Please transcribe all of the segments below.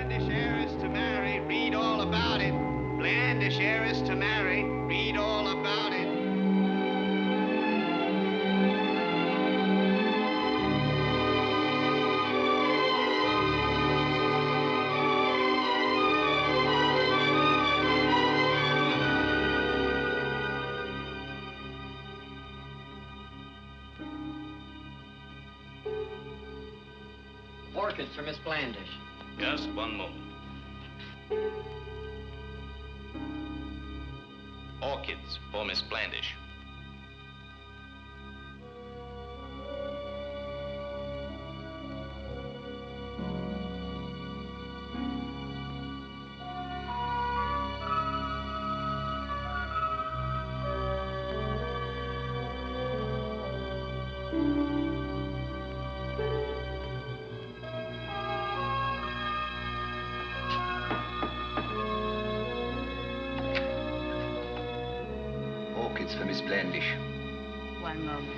Blandish heiress to marry, read all about it. Blandish heiress to marry, read all about it. Orchids for Miss Blandish. Just one moment. Orchids for Miss Blandish. Orchids for Miss Blandish. One moment.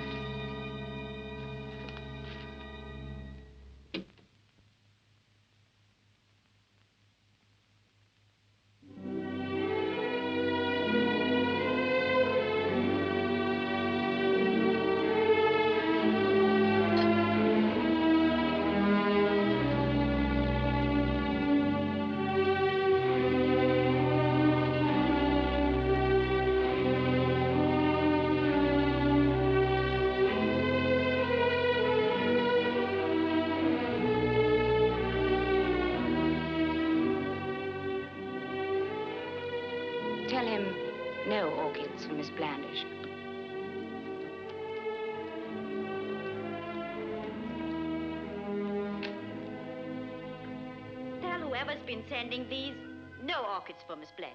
Tell him no orchids for Miss Blandish. Tell whoever's been sending these, no orchids for Miss Blandish.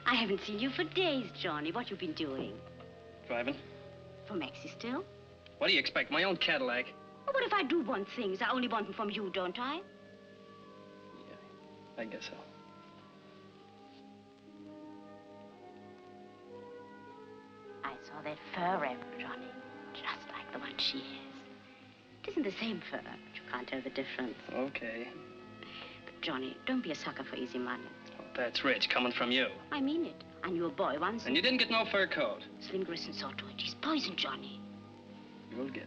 I haven't seen you for days, Johnny. What you been doing? Driving. For Maxie still? What do you expect? My own Cadillac. Oh, what if I do want things? I only want them from you, don't I? Yeah, I guess so. I saw that fur wrap, Johnny. Just like the one she has. It isn't the same fur, but you can't tell the difference. Okay. But, Johnny, don't be a sucker for easy money. That's rich, coming from you. I mean it. I knew a boy once. And you didn't get no fur coat. Slim Grisson saw to it. He's poisoned, Johnny. You'll get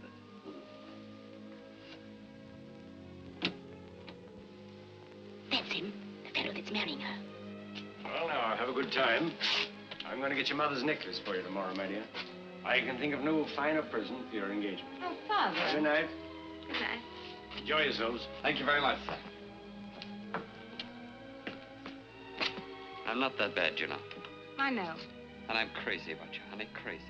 it. That's him. The fellow that's marrying her. Well, now, have a good time. I'm going to get your mother's necklace for you tomorrow, my dear. I can think of no finer present for your engagement. Oh, Father. Good night. Good night. Enjoy yourselves. Thank you very much. I'm not that bad, you know. I know. And I'm crazy about you, honey, crazy.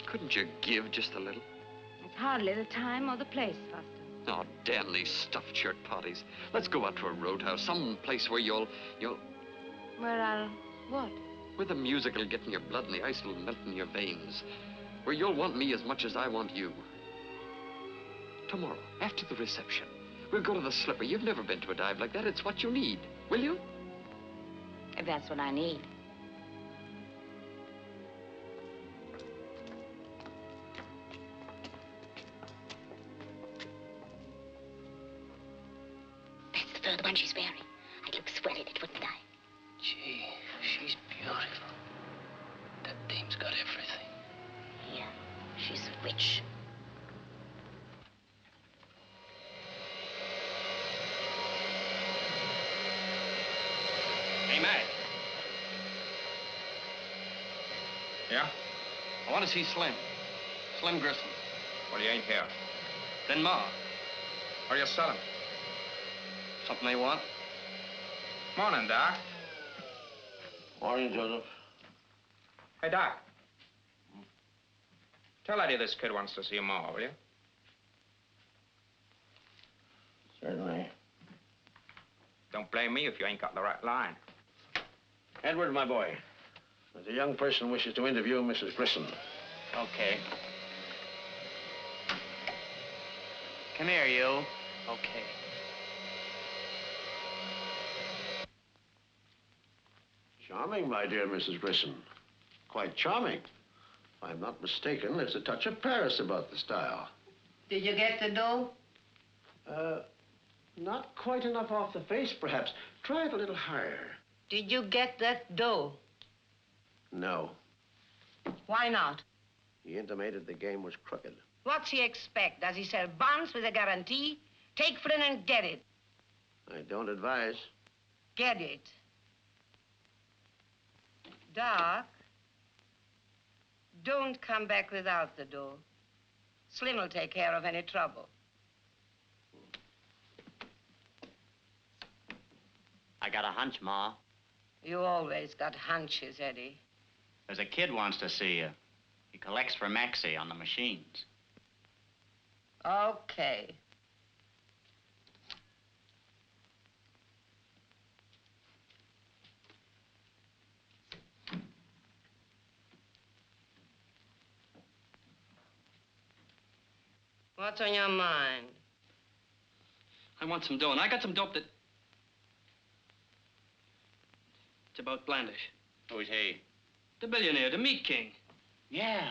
Couldn't you give just a little? It's hardly the time or the place, Foster. Oh, damn these stuffed shirt parties. Let's go out to a roadhouse, some place where you'll... Where I'll... what? Where the music will get in your blood and the ice will melt in your veins. Where you'll want me as much as I want you. Tomorrow, after the reception, we'll go to the Slipper. You've never been to a dive like that. It's what you need. Will you? If that's what I need. That's the fur, the one she's wearing. I'd look swell in it, wouldn't I? Gee, she's beautiful. That dame's got everything. Yeah, she's a witch. Hey, Mac. Yeah? I want to see Slim. Slim Grisson. Well, he ain't here. Then Ma. Are you selling? Something they want? Morning, Doc. Morning, Joseph. Hey, Doc. Tell Eddie this kid wants to see him more, will you? Certainly. Don't blame me if you ain't got the right line. Edward, my boy, The young person wishes to interview Mrs. Grisson. Okay. Come here, you. Okay. Charming, my dear Mrs. Grisson. Quite charming. If I'm not mistaken, there's a touch of Paris about the style. Did you get the dough? Not quite enough off the face, perhaps. Try it a little higher. Did you get that dough? No. Why not? He intimated the game was crooked. What's he expect? Does he sell bonds with a guarantee? Take Flynn and get it. I don't advise. Get it. Doc, don't come back without the dough. Slim will take care of any trouble. I got a hunch, Ma. You always got hunches, Eddie. There's a kid wants to see you. He collects for Maxie on the machines. Okay. What's on your mind? I want some dough, and I got some dope that... It's about Blandish. Who's he? The billionaire, the meat king. Yeah.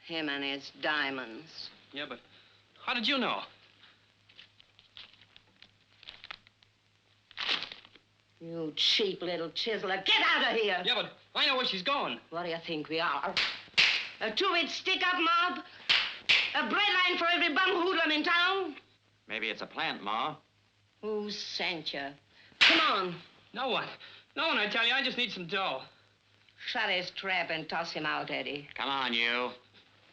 Him and his diamonds. Yeah, but how did you know? You cheap little chiseler. Get out of here! Yeah, but I know where she's going. What do you think we are? A two-bit stick-up mob? A breadline for every bum hoodlum in town? Maybe it's a plant, Ma. Who sent you? Come on. No one. No one, I tell you. I just need some dough. Shut his trap and toss him out, Eddie. Come on, you.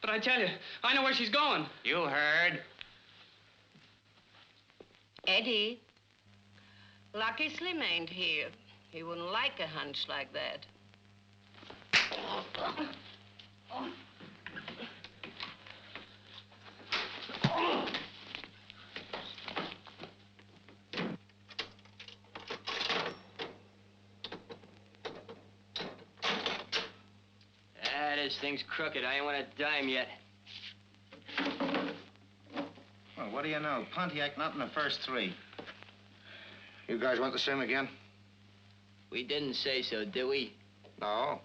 But I tell you, I know where she's going. You heard. Eddie, Lucky Slim ain't here. He wouldn't like a hunch like that. This thing's crooked. I ain't won a dime yet. Well, what do you know? Pontiac not in the first three. You guys want the same again? We didn't say so, did we? No.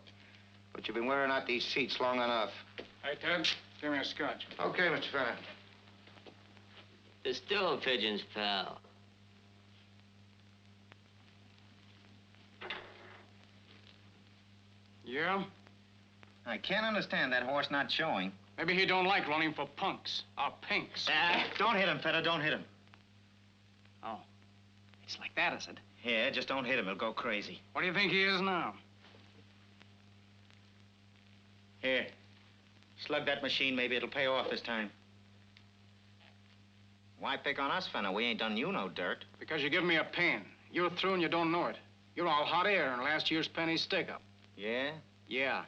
But you've been wearing out these seats long enough. Hey, Ted, give me a scotch. Okay, Mr. Fenner. The stool pigeons, pal. Yeah? I can't understand that horse not showing. Maybe he don't like running for punks or pinks. Don't hit him, Fenner. Don't hit him. Oh, it's like that, is it? Yeah, just don't hit him. He'll go crazy. What do you think he is now? Here. Slug that machine. Maybe it'll pay off this time. Why pick on us, Fenner? We ain't done you no dirt. Because you give me a pain. You're through and you don't know it. You're all hot air in last year's penny stick-up. Yeah? Yeah.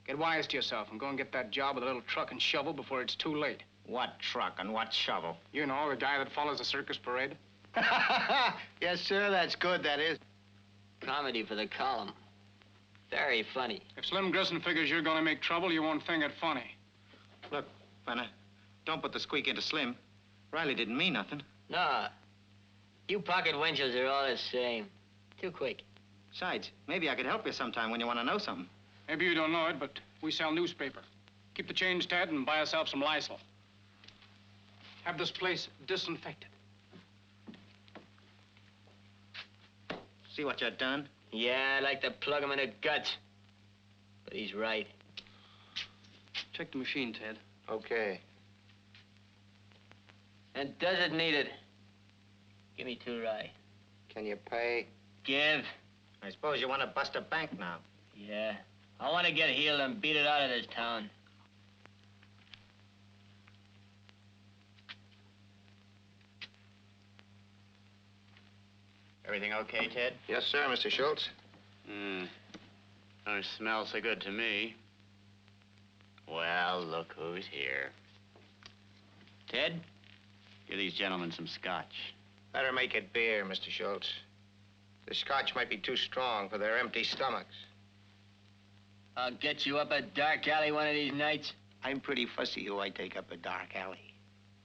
Get wise to yourself and go and get that job with a little truck and shovel before it's too late. What truck and what shovel? You know, the guy that follows the circus parade. Yes, sir. That's good, that is. Comedy for the column. Very funny. If Slim Grisson figures you're gonna make trouble, you won't think it funny. Look, Fenner, don't put the squeak into Slim. Riley didn't mean nothing. Nah. You pocket wenches are all the same. Too quick. Besides, maybe I could help you sometime when you want to know something. Maybe you don't know it, but we sell newspaper. Keep the change, Ted, and buy yourself some Lysol. Have this place disinfected. See what you've done? Yeah, I'd like to plug him in the guts. But he's right. Check the machine, Ted. Okay. And does it need it? Give me 2 rye. Can you pay? Give. I suppose you want to bust a bank now. Yeah. I want to get healed and beat it out of this town. Everything okay, Ted? Yes, sir, Mr. Schultz. Don't smell so good to me. Well, look who's here. Ted, give these gentlemen some scotch. Better make it beer, Mr. Schultz. The scotch might be too strong for their empty stomachs. I'll get you up a dark alley one of these nights. I'm pretty fussy who I take up a dark alley.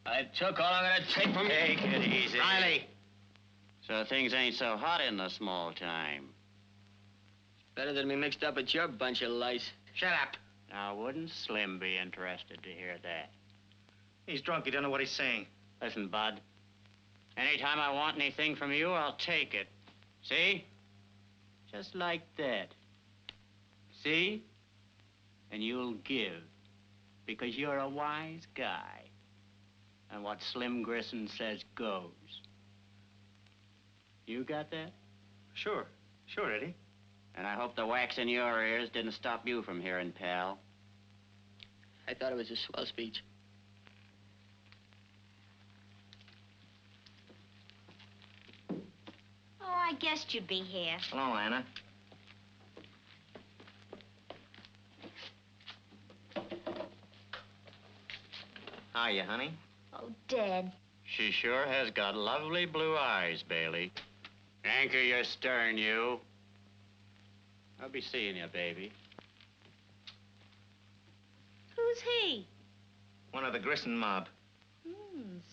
I took all I'm gonna take from you. Take it easy. Riley! So things ain't so hot in the small time. Better than me mixed up with your bunch of lice. Shut up. Now, wouldn't Slim be interested to hear that? He's drunk. He don't know what he's saying. Listen, Bud. Anytime I want anything from you, I'll take it. See? Just like that. See? And you'll give. Because you're a wise guy. And what Slim Grisson says goes. You got that? Sure. Sure, Eddie. And I hope the wax in your ears didn't stop you from hearing, pal. I thought it was a swell speech. Oh, I guessed you'd be here. Hello, Anna. Hiya, honey. Oh, Dad. She sure has got lovely blue eyes, Bailey. Anchor your stern, you. I'll be seeing you, baby. Who's he? One of the Grisson mob.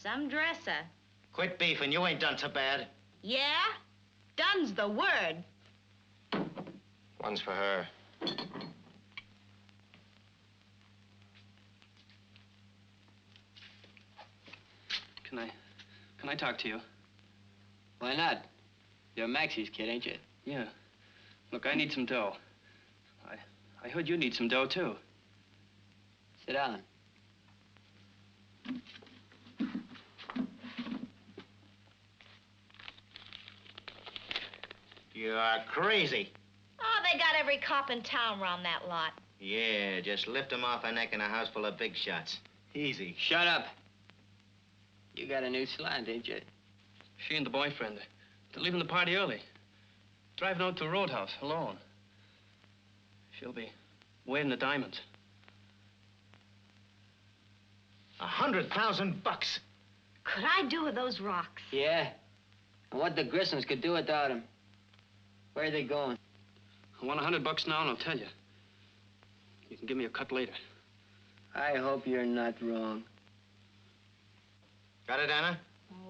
Some dresser. Quit beefing. You ain't done so bad. Yeah? Done's the word. One's for her. Can I talk to you? Why not? You're Maxie's kid, ain't you? Yeah. Look, I need some dough. I heard you need some dough, too. Sit down. You are crazy. Oh, they got every cop in town around that lot. Yeah, just lift him off a neck in a house full of big shots. Easy. Shut up. You got a new slant, ain't you? She and the boyfriend, they're leaving the party early. Driving out to the roadhouse alone. She'll be weighing the diamonds. $100,000. Could I do with those rocks? Yeah. And what the Grissons could do without him. Where are they going? I want $100 now, and I'll tell you. You can give me a cut later. I hope you're not wrong. Got it, Anna?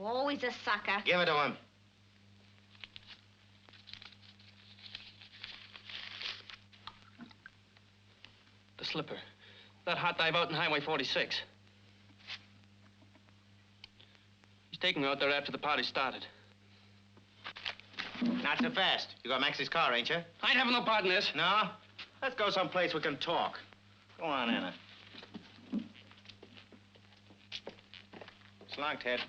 Oh, always a sucker. Give it to him. The slipper. That hot dive out in Highway 46. He's taking her out there after the party started. Not so fast. You got Maxie's car, ain't you? I ain't having no part in this. No? Let's go someplace we can talk. Go on, Anna. It's locked, Ted.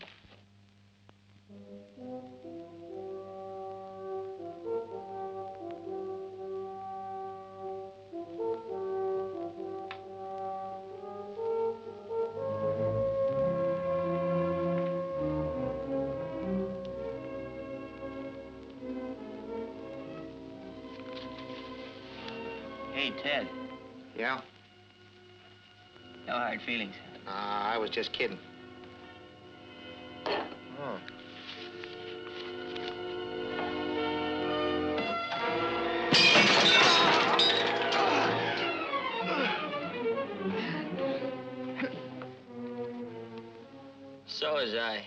Hey, Ted. Yeah? No hard feelings. I was just kidding. Oh. So was I.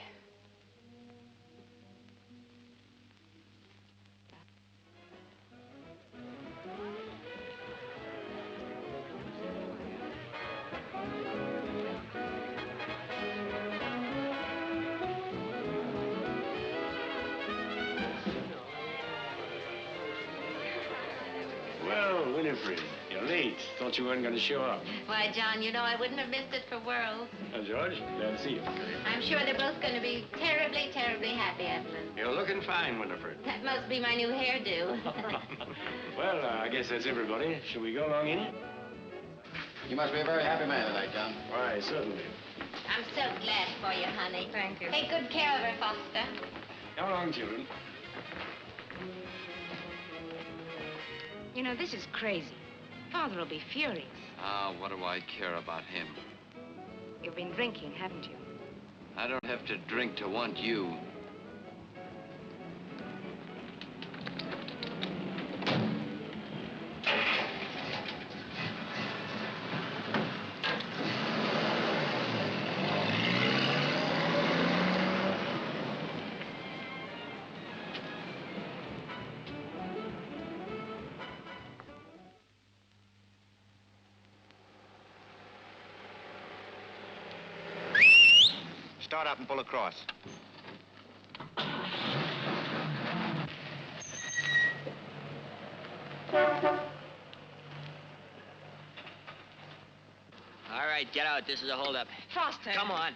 Well, Winifred, you're late. Thought you weren't going to show up. Why, John, you know I wouldn't have missed it for worlds. Now, George, glad to see you. I'm sure they're both going to be terribly, terribly happy, Evelyn. You're looking fine, Winifred. That must be my new hairdo. Well, I guess that's everybody. Shall we go along in? You must be a very happy man tonight, John. Why, certainly. I'm so glad for you, honey. Thank you. Take good care of her, Foster. Come along, children. You know, this is crazy. Father will be furious. Ah, what do I care about him? You've been drinking, haven't you? I don't have to drink to want you. Start up and pull across. All right, get out. This is a holdup. Foster. Come on.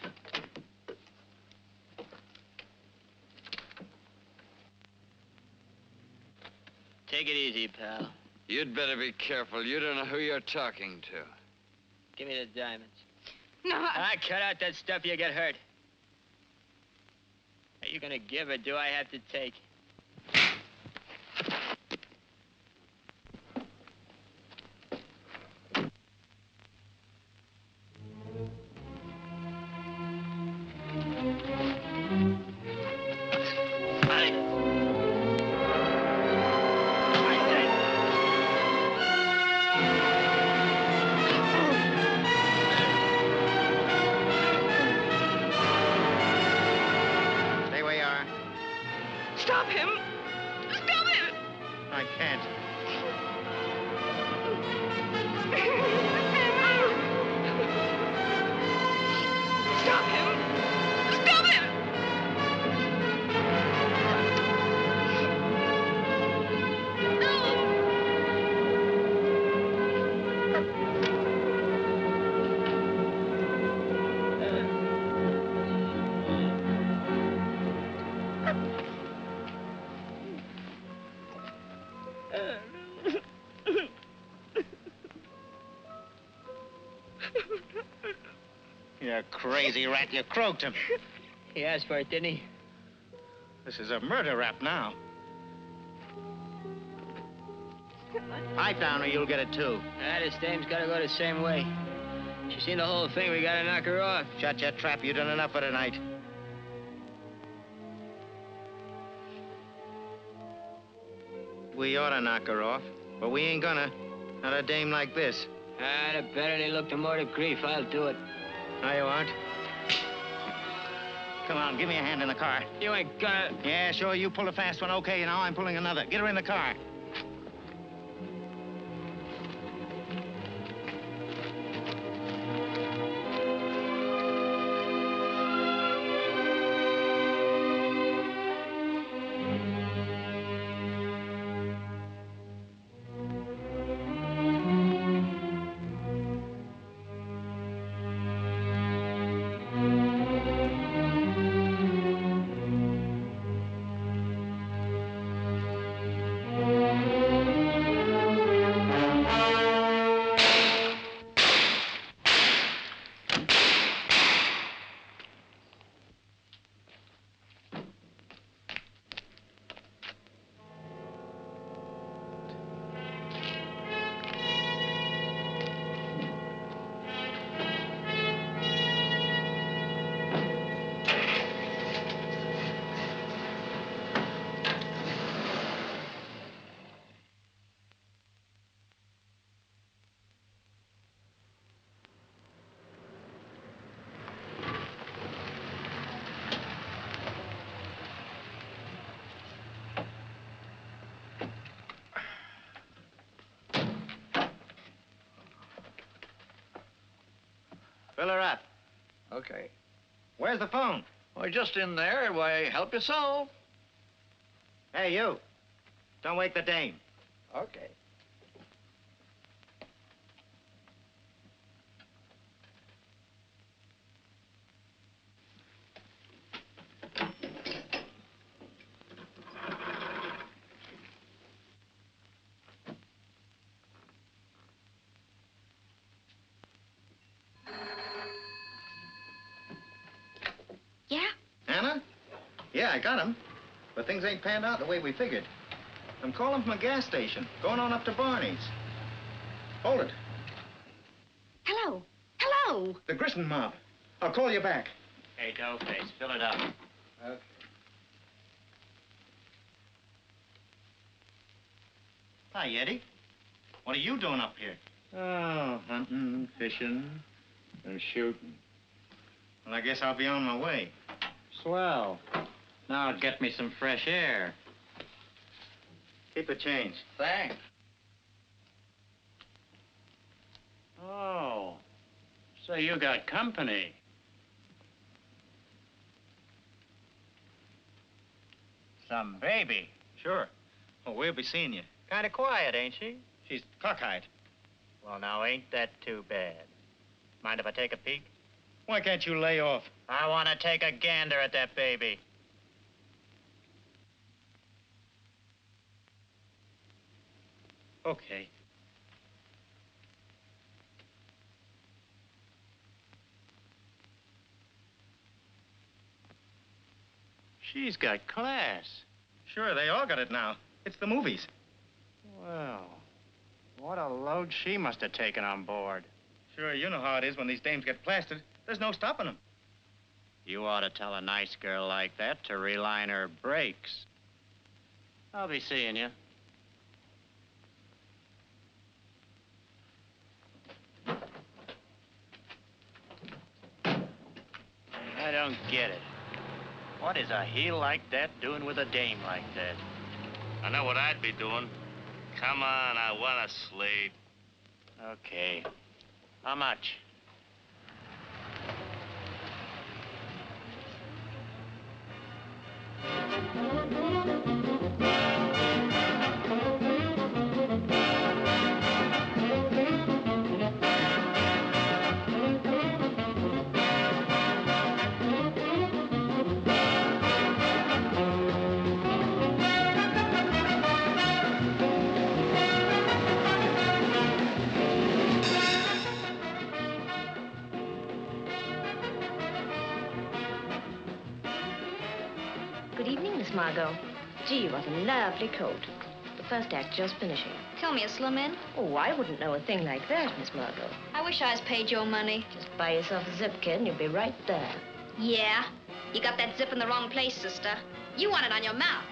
Take it easy, pal. You'd better be careful. You don't know who you're talking to. Give me the diamonds. No, cut out that stuff, you get hurt. Are you gonna give or do I have to take? Stay where you are. Stop him! Stop him! I can't. Stop him! Stop him! You crazy rat, you croaked him. He asked for it, didn't he? This is a murder rap now. Pipe down or you'll get it too. This dame's gotta go the same way. She's seen the whole thing. We gotta knock her off. Shut your trap. You've done enough for tonight. We ought to knock her off, but we ain't gonna. Not a dame like this. The better they look, the more the grief. I'll do it. No, you aren't. Come on, give me a hand in the car. You ain't gonna... Yeah, sure, you pull a fast one. Okay, now I'm pulling another. Get her in the car. Fill her up. Okay. Where's the phone? Well, just in there. Why, help yourself. Hey, you. Don't wake the dame. Okay. Yeah? Anna? Yeah, I got him. But things ain't panned out the way we figured. I'm calling from a gas station, going on up to Barney's. Hold it. Hello? Hello? The Grisson mob. I'll call you back. Hey, Doughface, fill it up. Okay. Hi, Eddie. What are you doing up here? Oh, hunting, fishing, and shooting. Well, I guess I'll be on my way. Swell. Now get me some fresh air. Keep the change. Thanks. Oh, so you got company. some baby. Sure. Oh, we'll be seeing you. Kind of quiet, ain't she? She's cockeyed. Well, now, ain't that too bad? Mind if I take a peek? Why can't you lay off? I want to take a gander at that baby. Okay. She's got class. Sure, they all got it now. It's the movies. Well, what a load she must have taken on board. Sure, you know how it is when these dames get plastered. There's no stopping them. You ought to tell a nice girl like that to reline her brakes. I'll be seeing you. I don't get it. What is a heel like that doing with a dame like that? I know what I'd be doing. Come on, I want to sleep. Okay. How much? Good evening, Miss Margot. Gee, what a lovely coat. The first act just finishing. Tell me a Slim in? Oh, I wouldn't know a thing like that, Miss Margot. I wish I was paid your money. Just buy yourself a zip kit and you'll be right there. Yeah? You got that zip in the wrong place, sister. You want it on your mouth.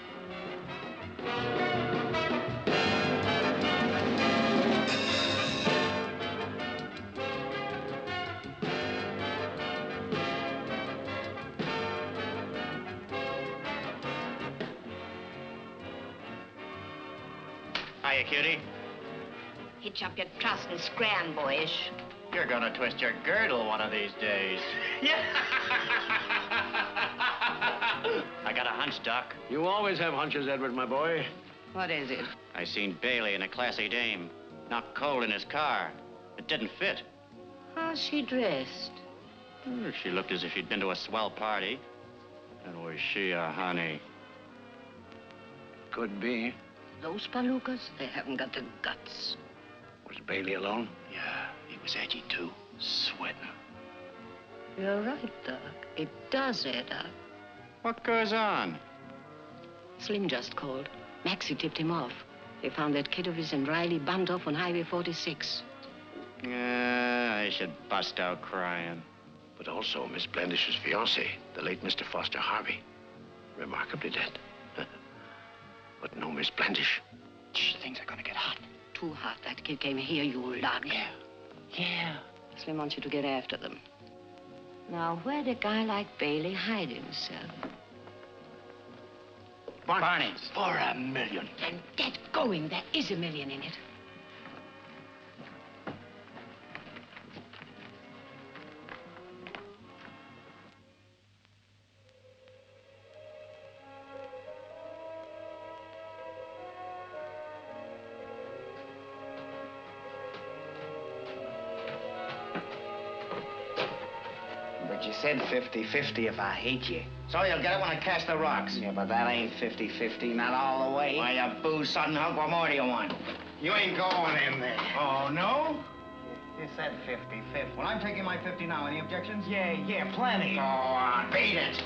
Hiya, cutie. Hitch up your truss and scram, boyish. You're gonna twist your girdle one of these days. I got a hunch, Doc. You always have hunches, Edward, my boy. What is it? I seen Bailey in a classy dame. Knocked coal in his car. It didn't fit. How's she dressed? She looked as if she'd been to a swell party. And was she a honey? Could be. Those palookas, they haven't got the guts. Was Bailey alone? Yeah, he was edgy, too. Sweating. You're right, Doc. It does add up. What goes on? Slim just called. Maxie tipped him off. They found that kid of his and Riley bumped off on Highway 46. I should bust out crying. But also Miss Blandish's fiancé, the late Mr. Foster Harvey. Remarkably dead. But no Miss Blandish. Shh, things are gonna get hot. Too hot. That kid came here, you lug. Yeah. Slim wants you to get after them. Now, where'd a guy like Bailey hide himself? Barney's. For $1 million. Then get going. There is $1 million in it. But you said 50-50 if I hate you. So you'll get it when I cast the rocks. Yeah, but that ain't 50-50, not all the way. Why, you booze, sudden hunk, what more do you want? You ain't going in there. Oh, no? You said 50-50. Well, I'm taking my 50 now. Any objections? Yeah, plenty. Go on, beat it.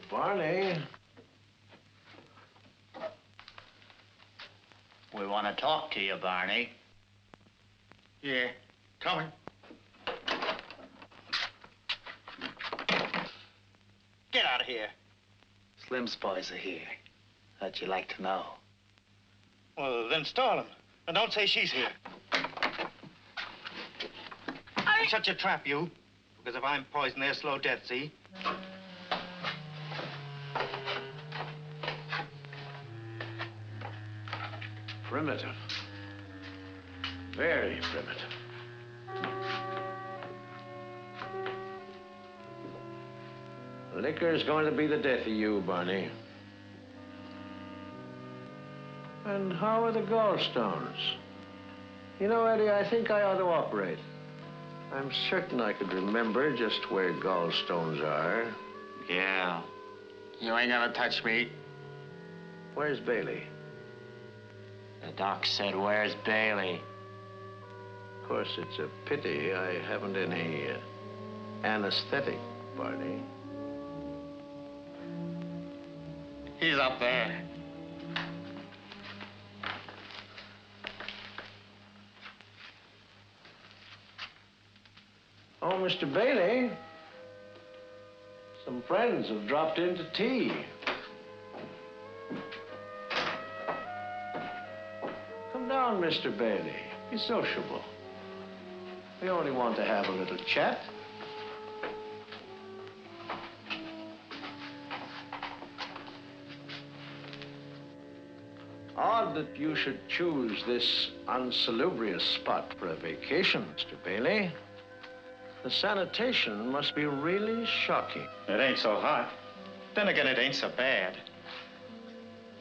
Barney. We want to talk to you, Barney. Yeah, coming. Get out of here. Slim's boys are here. How'd you like to know? Well, then stall him. And don't say she's here. Shut your trap, you. Because if I'm poisoned, they're slow death, see? Primitive. Very primitive. Liquor's going to be the death of you, Barney. And how are the gallstones? You know, Eddie, I think I ought to operate. I'm certain I could remember just where gallstones are. Yeah. You ain't gonna touch me. Where's Bailey? The doc said, where's Bailey? Of course, it's a pity I haven't any anesthetic, Barney. He's up there. Oh, Mr. Bailey. Some friends have dropped in to tea. Come down, Mr. Bailey. Be sociable. We only want to have a little chat. Odd that you should choose this unsalubrious spot for a vacation, Mr. Bailey. The sanitation must be really shocking. It ain't so hot. Then again, it ain't so bad.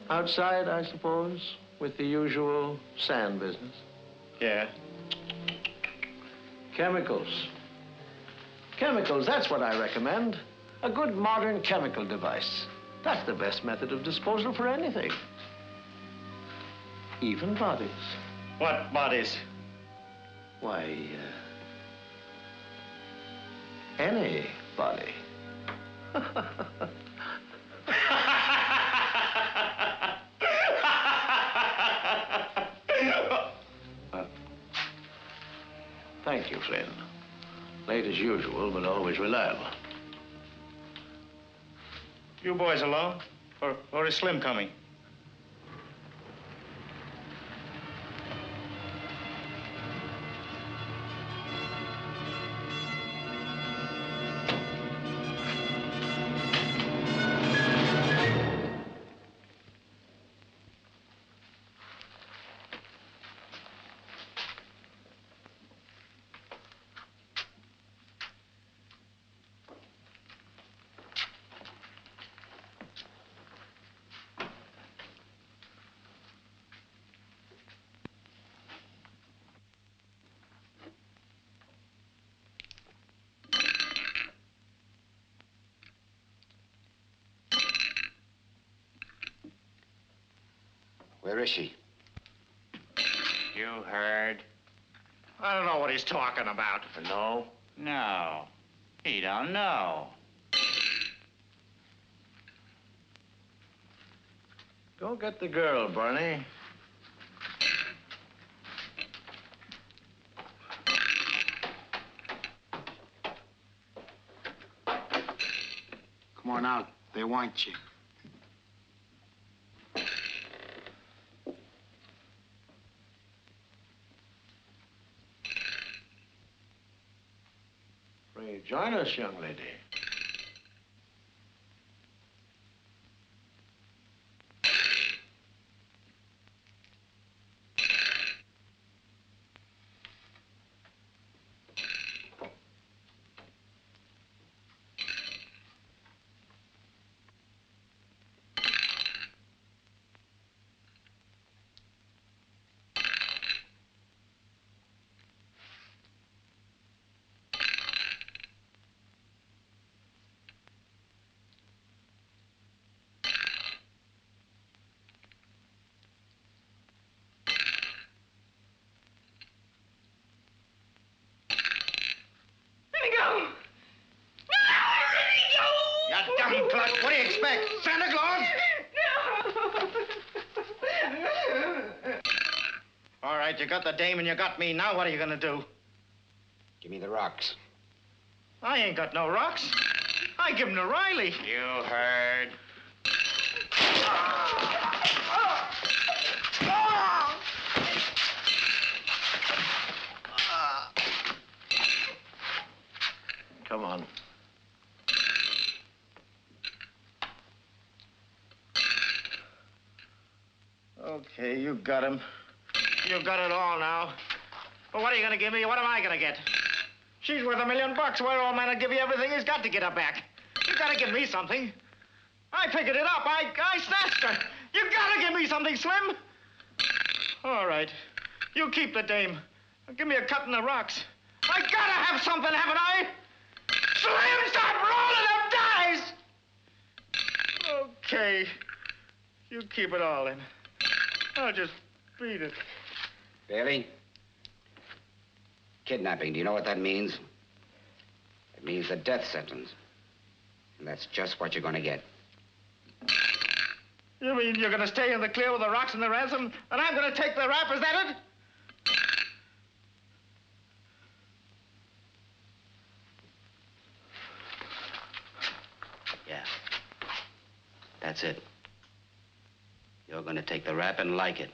Outside, I suppose, with the usual sand business. Yeah. Chemicals. Chemicals, that's what I recommend. A good modern chemical device. That's the best method of disposal for anything. Even bodies. What bodies? Why, any body. Thank you, Flynn. Late as usual, but always reliable. You boys alone? Or is Slim coming? Where is she? You heard? I don't know what he's talking about. No? No. He don't know. Go get the girl, Barney. Come on out. They want you. Pray join us, young lady. What do you expect? Santa Claus? All right, you got the dame and you got me. Now what are you gonna do? Give me the rocks. I ain't got no rocks. I I give him to Riley. You heard. Come on. Okay, you got him. You got it all now. Well, what are you going to give me? What am I going to get? She's worth $1 million. Where old man will give you everything he's got to get her back. You got to give me something. I picked it up. I snatched her. You got to give me something, Slim. All right. You keep the dame. Give me a cut in the rocks. I got to have something, haven't I? Slim, stop rolling them dice! Okay. You keep it all in. I'll just beat it. Bailey? Kidnapping, do you know what that means? It means a death sentence. And that's just what you're going to get. You mean you're going to stay in the clear with the rocks and the ransom, and I'm going to take the rap, is that it? Yeah. That's it. You're going to take the rap and like it.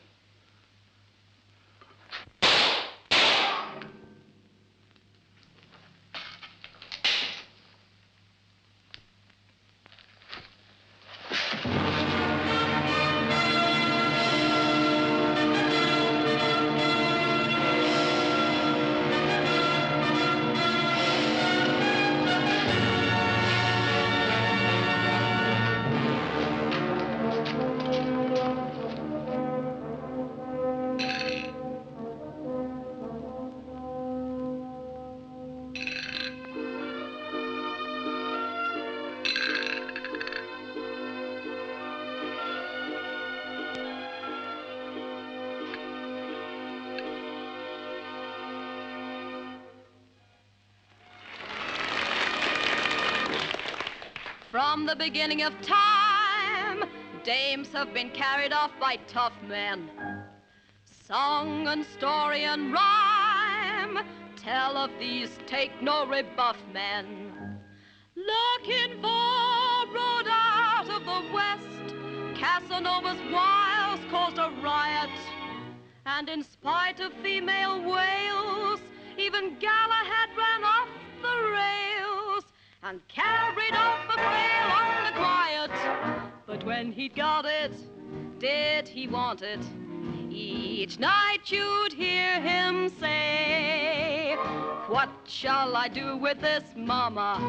From the beginning of time, dames have been carried off by tough men. Song and story and rhyme tell of these take no rebuff men. Looking for a road out of the west, Casanova's wiles caused a riot. And in spite of female wails, even Galahad ran off the rails and carried off a frail on the quiet. But when he'd got it, did he want it? Each night you'd hear him say, what shall I do with this mama?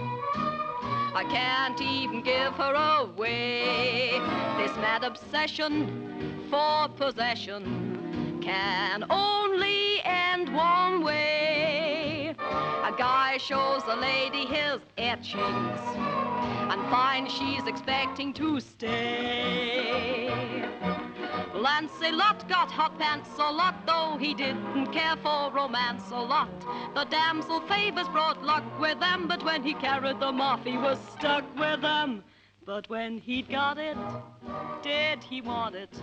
I can't even give her away. This mad obsession for possession can only end one way. A guy shows a lady his etchings and finds she's expecting to stay. Lancelot got hot pants a lot, though he didn't care for romance a lot. The damsel favors brought luck with them, but when he carried them off, he was stuck with them. But when he'd got it, did he want it?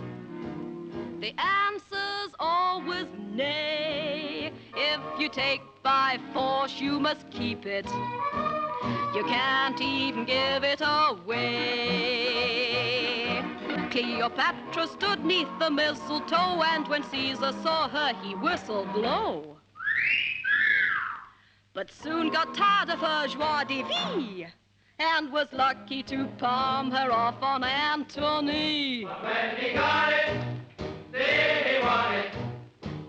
The answer's always nay. If you take by force, you must keep it. You can't even give it away. Cleopatra stood neath the mistletoe, and when Caesar saw her, he whistled low. But soon got tired of her joie de vie, and was lucky to palm her off on Antony. When he got it, did he want it?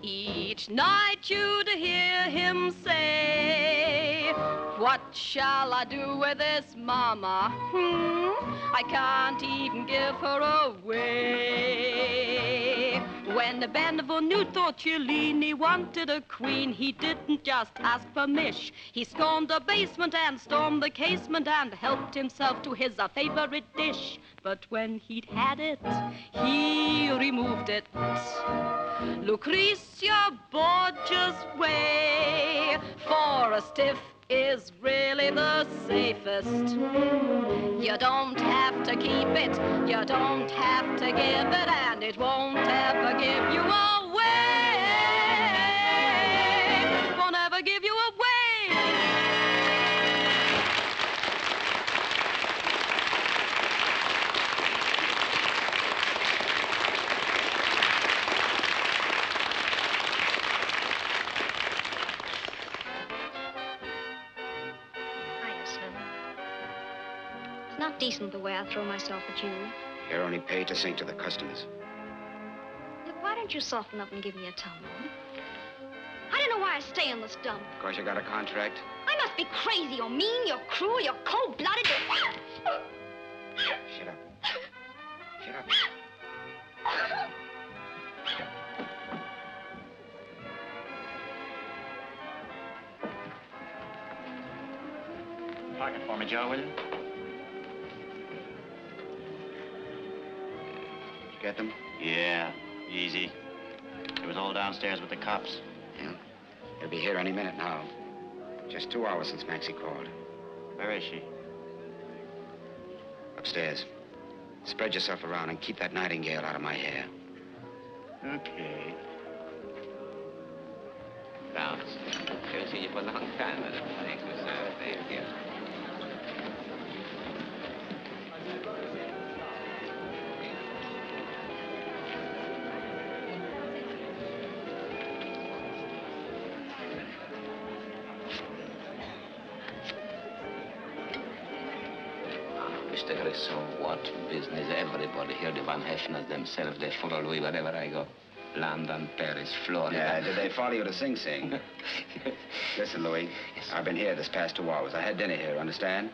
Each night you'd hear him say, what shall I do with this mama? I can't even give her away. When the Benvenuto Cellini wanted a queen, he didn't just ask for mish. He scorned the basement and stormed the casement and helped himself to his favorite dish. But when he'd had it, he removed it. Lucretia Borgia's way for a stiff is really the safest. You don't have to keep it, you don't have to give it, and it won't ever give you away. Won't ever give you away. not decent the way I throw myself at you. You're only paid to sing to the customers. Look, why don't you soften up and give me a tumble? I don't know why I stay in this dump. Because you got a contract? I must be crazy. You're mean, you're cruel, you're cold-blooded, Shut up. Shut up. Park it for me, Joe, will you? Did you get them? Yeah, easy. It was all downstairs with the cops. Yeah. They'll be here any minute now. Just 2 hours since Maxie called. Where is she? Upstairs. Spread yourself around and keep that nightingale out of my hair. Okay. Thanks. Haven't seen you for a long time, madam. Thank you, sir. Thank you. Mr. Grisson, what business? Everybody here, the Van Hefners themselves, they follow Louis wherever I go. London, Paris, Florida. Yeah, did they follow you to Sing Sing? Listen, Louis, I've been here this past 2 hours. I had dinner here, understand?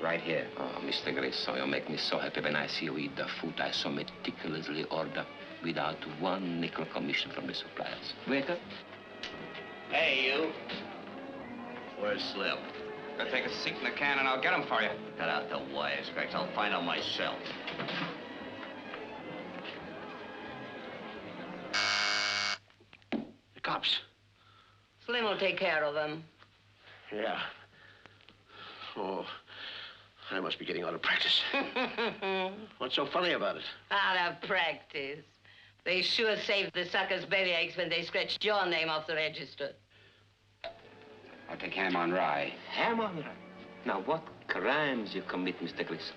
Right here. Oh, Mr. Grisson, you make me so happy when I see you eat the food I so meticulously order without one nickel commission from the suppliers. Waiter? Hey, you. Where's Slim? Go take a seat in the can and I'll get him for you. Cut out the wisecracks. I'll find out myself. The cops. Slim will take care of them. Yeah. Oh, I must be getting out of practice. What's so funny about it? Out of practice. They sure saved the suckers' belly aches when they scratched your name off the register. I'll take ham on rye. Ham on rye? Now, what crimes you commit, Mr. Grisson?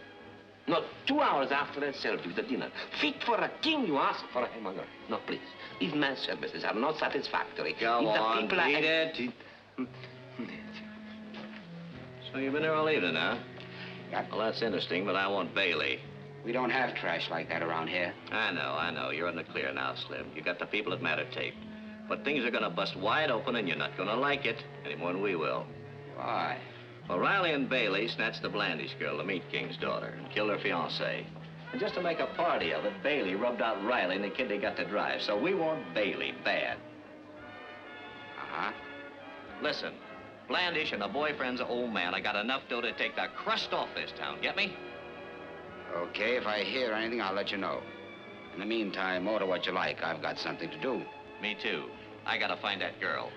Not 2 hours after I served you the dinner. Fit for a king, you ask for a ham on rye. No, please. If my services are not satisfactory, Go if the on, people beat it. So you've been here all evening, huh? Yeah. Well, that's interesting, but I want Bailey. We don't have trash like that around here. I know. You're in the clear now, Slim. You got the people that matter taped. But things are gonna bust wide open and you're not gonna like it any more than we will. Why? Well, Riley and Bailey snatched the Blandish girl, the Meat King's daughter, and killed her fiancé. And just to make a party of it, Bailey rubbed out Riley and the kid they got to drive. So we want Bailey bad. Uh-huh. Listen, Blandish and the boyfriend's old man, I got enough dough to take the crust off this town. Get me? Okay, if I hear anything, I'll let you know. In the meantime, order what you like. I've got something to do. Me too. I gotta find that girl.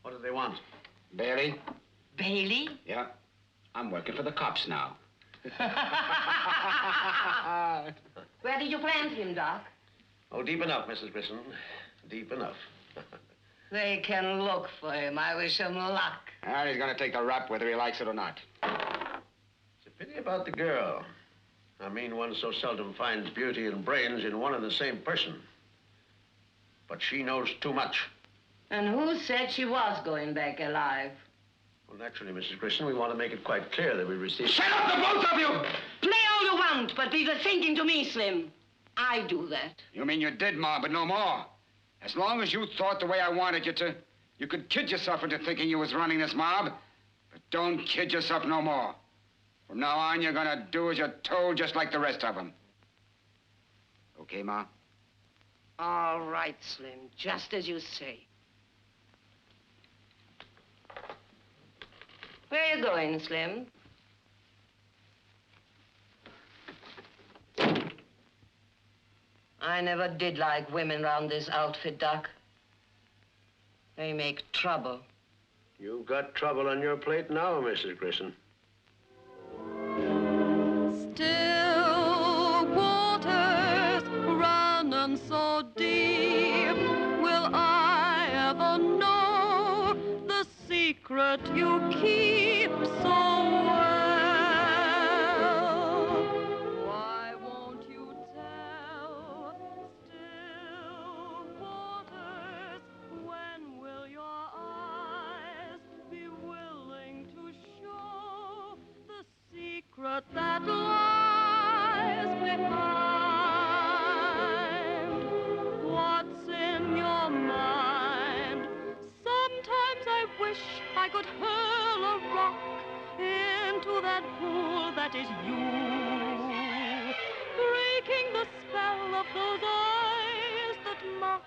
What do they want? Bailey? Bailey? Yeah. I'm working for the cops now. Where did you plant him, Doc? Oh, deep enough, Mrs. Grisson. Deep enough. They can look for him. I wish him luck. Well, he's going to take the rap whether he likes it or not. It's a pity about the girl. I mean, one so seldom finds beauty and brains in one and the same person. But she knows too much. And who said she was going back alive? Well, naturally, Mrs. Grisson, we want to make it quite clear that we received... Shut up, the both of you! Play all you want, but leave the thinking to me, Slim. I do that. You mean you did, Ma, but no more. As long as you thought the way I wanted you to, you could kid yourself into thinking you was running this mob. But don't kid yourself no more. From now on, you're gonna do as you're told, just like the rest of them. Okay, Ma? All right, Slim, just as you say. Where are you going, Slim? I never did like women round this outfit, Doc. They make trouble. You've got trouble on your plate now, Mrs. Grisson. Still waters running so deep. Will I ever know the secret secret you keep so well. Why won't you tell still waters? When will your eyes be willing to show the secret that lies behind? What's in your mind? Sometimes I wish I could hurl a rock into that pool that is you, breaking the spell of those eyes that mock.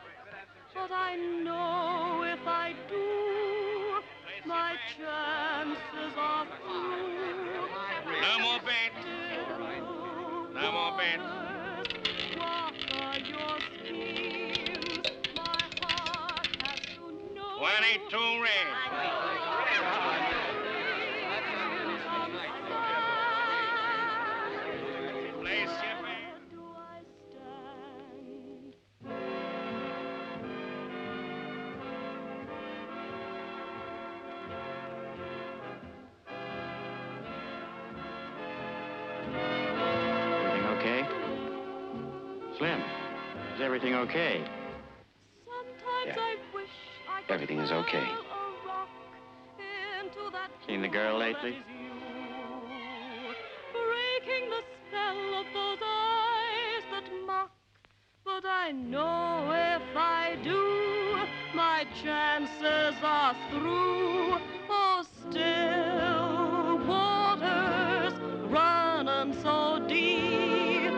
But I know if I do, my chances are through. No more bets. No more bets. What are your schemes? My heart has to know. 22 red. Place your bet. Do I stand? Everything okay? Slim, is everything okay? Sometimes I wish I could Everything is okay. hurl a rock into that Seen the girl lately? breaking the spell of those eyes that mock. But I know if I do, my chances are through. Oh, still waters running so deep.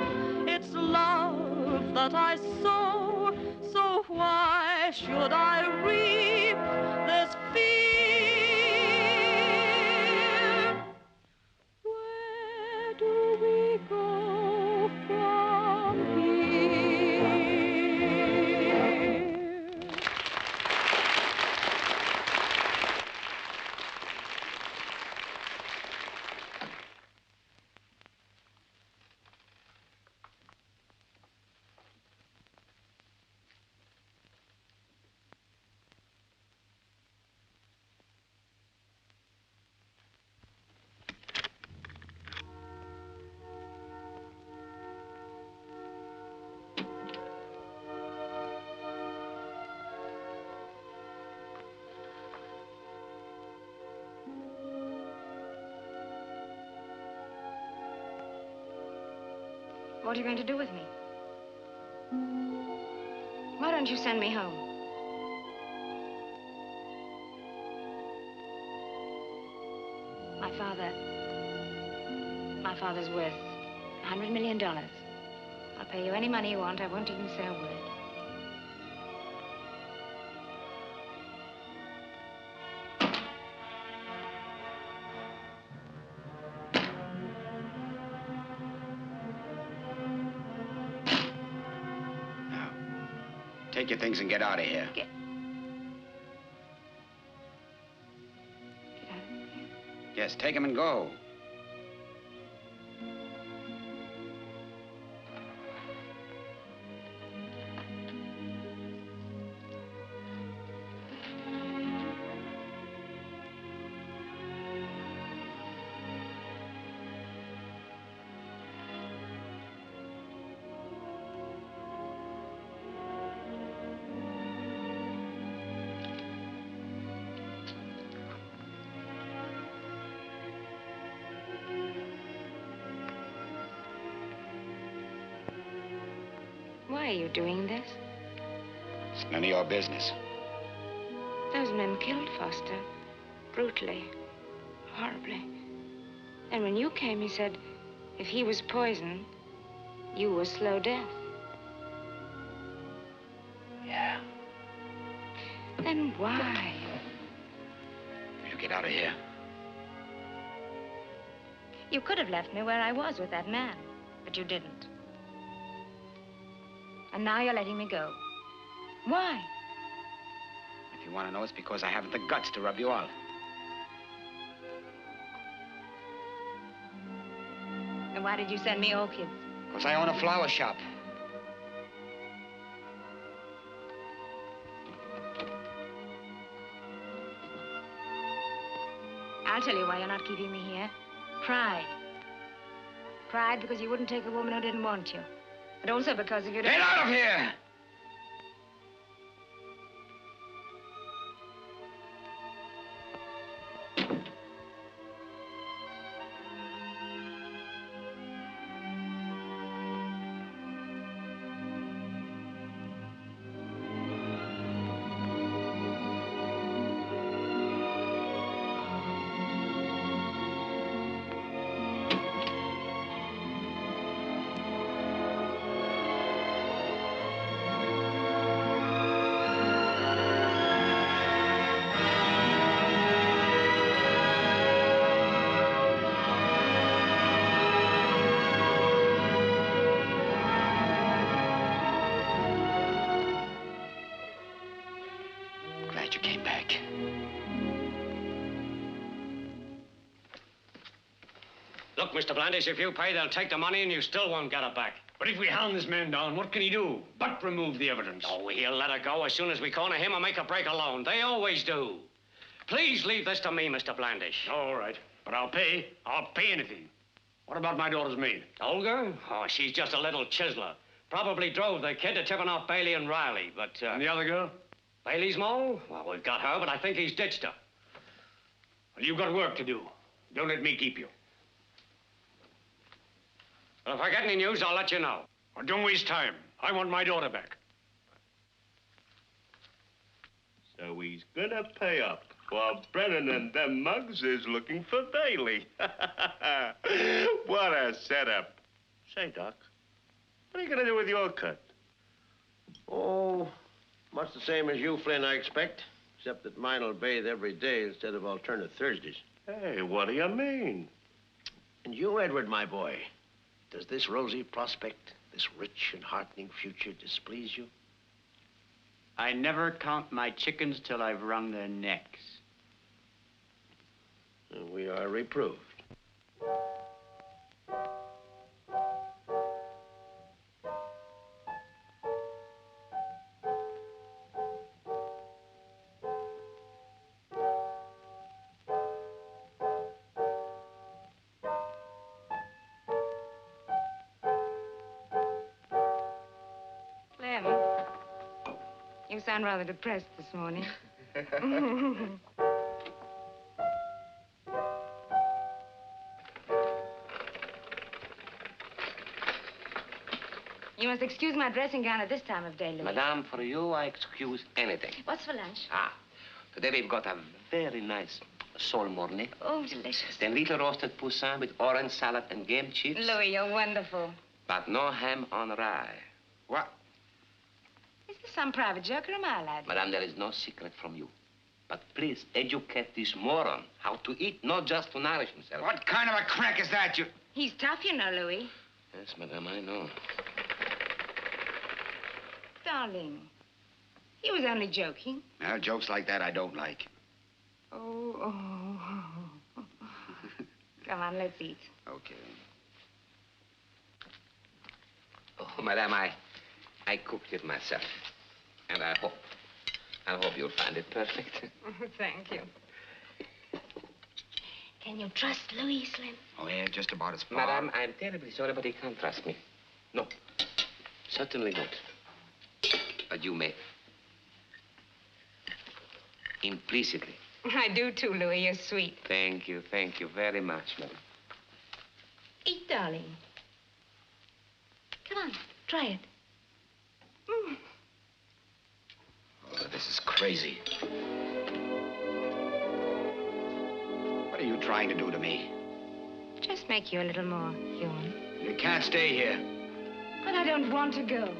It's love that I sow, so why should I reap this fear? Where do we go from here? What are you going to do with me? Why don't you send me home? My father's worth $100 million. I'll pay you any money you want. I won't even say a word. Take your things and get out of here. Get out of here. Yes, take them and go. Why are you doing this? It's none of your business. Those men killed Foster. Brutally. Horribly. And when you came, he said if he was poison, you were slow death. Yeah. Then why? Will you get out of here? You could have left me where I was with that man, but you didn't. And now you're letting me go. Why? If you want to know, it's because I haven't the guts to rub you off. And why did you send me orchids? Because I own a flower shop. tell you why you're not keeping me here. Pride. Pride because you wouldn't take a woman who didn't want you. And also because if you didn't... Get out of here! Glad you came back. Look, Mr. Blandish, if you pay, they'll take the money and you still won't get it back. But if we hound this man down, what can he do but remove the evidence? Oh, he'll let it go as soon as we corner him or make a break alone. They always do. Please leave this to me, Mr. Blandish. All right, but I'll pay. I'll pay anything. What about my daughter's maid? Olga? Oh, she's just a little chiseler. Probably drove the kid to tipping off Bailey and Riley, but... And the other girl? Bailey's mole? Well, we've got her, but I think he's ditched her. Well, you've got work to do. Don't let me keep you. Well, if I get any news, I'll let you know. Well, don't waste time. I want my daughter back. So he's gonna pay up while Brennan and them mugs is looking for Bailey. What a setup. Say, Doc, what are you gonna do with your cut? Oh, much the same as you, Flynn, I expect. Except that mine will bathe every day instead of alternate Thursdays. Hey, what do you mean? And you, Edward, my boy, does this rosy prospect, this rich and heartening future displease you? I never count my chickens till I've wrung their necks. And we are reproved. You sound rather depressed this morning. You must excuse my dressing gown at this time of day, Louis. Madame, for you, I excuse anything. What's for lunch? Ah, today we've got a very nice sole mornay. Oh, delicious. Then little roasted poussin with orange salad and game chips. Louis, you're wonderful. But no ham on rye. What? Is this some private joke or am I allowed? Madame, there is no secret from you. But please educate this moron how to eat, not just to nourish himself. What kind of a crack is that, you... He's tough, you know, Louis. Yes, Madame, I know. Darling, he was only joking. Well, jokes like that I don't like. Oh. Come on, let's eat. Okay. Oh, Madame, I cooked it myself. And I hope you'll find it perfect. Thank you. Can you trust Louis, Slim? Oh, yeah, just about as far. Madame, I'm terribly sorry, but he can't trust me. No, certainly not. But you may. Implicitly. I do too, Louis. You're sweet. Thank you very much, madam. Eat, darling. Come on, try it. Mm. Oh, this is crazy. What are you trying to do to me? Just make you a little more human. You can't stay here. But I don't want to go.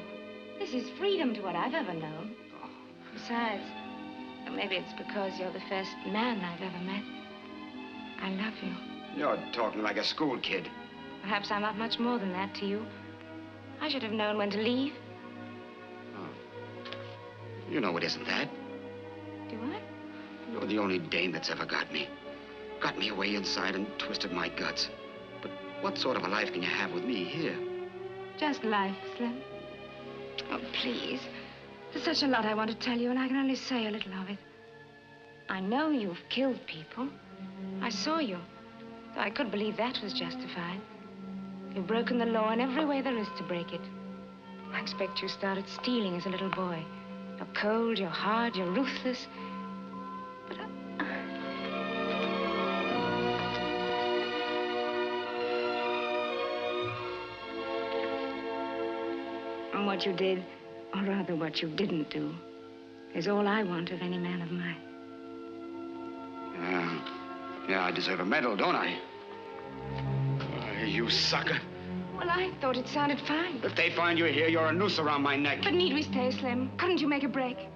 This is freedom to what I've ever known. Besides, maybe it's because you're the first man I've ever met. I love you. You're talking like a school kid. Perhaps I'm not much more than that to you. I should have known when to leave. You know it isn't that. Do I? You're the only dame that's ever got me. Got me away inside and twisted my guts. But what sort of a life can you have with me here? Just life, Slim. Oh, please. There's such a lot I want to tell you, and I can only say a little of it. I know you've killed people. I saw you. Though I could believe that was justified. You've broken the law in every way there is to break it. I expect you started stealing as a little boy. You're cold, you're hard, you're ruthless. But And what you did, or rather what you didn't do, is all I want of any man of mine. Yeah, I deserve a medal, don't I? You sucker. Well, I thought it sounded fine. If they find you here, you're a noose around my neck. But need we stay, Slim? Couldn't you make a break?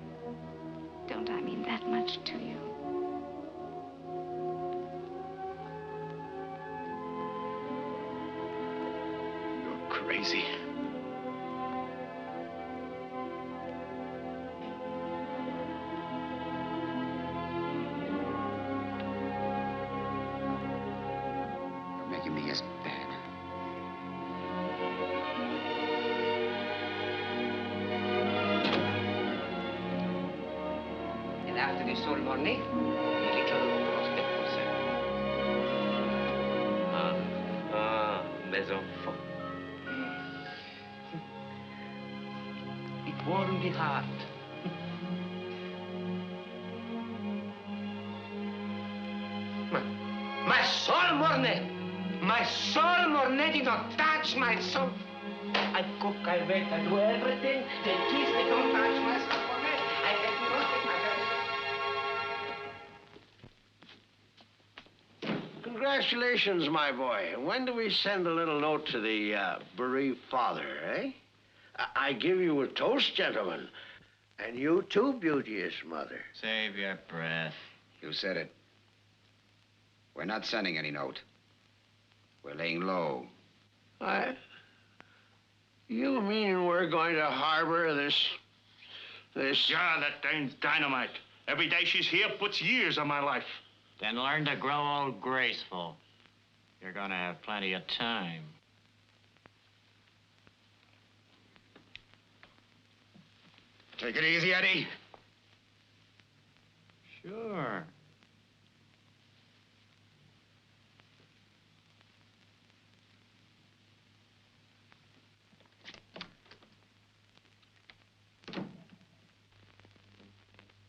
Don't I mean that much to you? You're crazy. You're making me as bad. After the sol morné, il est prospecto, sir. Mes enfants. It warmed the heart. My sol morné! My sol morné did not touch my soul. I cook, I wait, I do everything. They kiss, they don't touch my sol morné. I take most of my Congratulations, my boy. When do we send a little note to the bereaved father, eh? I give you a toast, gentlemen. And you too, beauteous mother. Save your breath. You said it. We're not sending any note. We're laying low. You mean we're going to harbor this... Yeah, that dame's dynamite. Every day she's here puts years on my life. Then learn to grow old graceful. You're gonna have plenty of time. Take it easy, Eddie. Sure.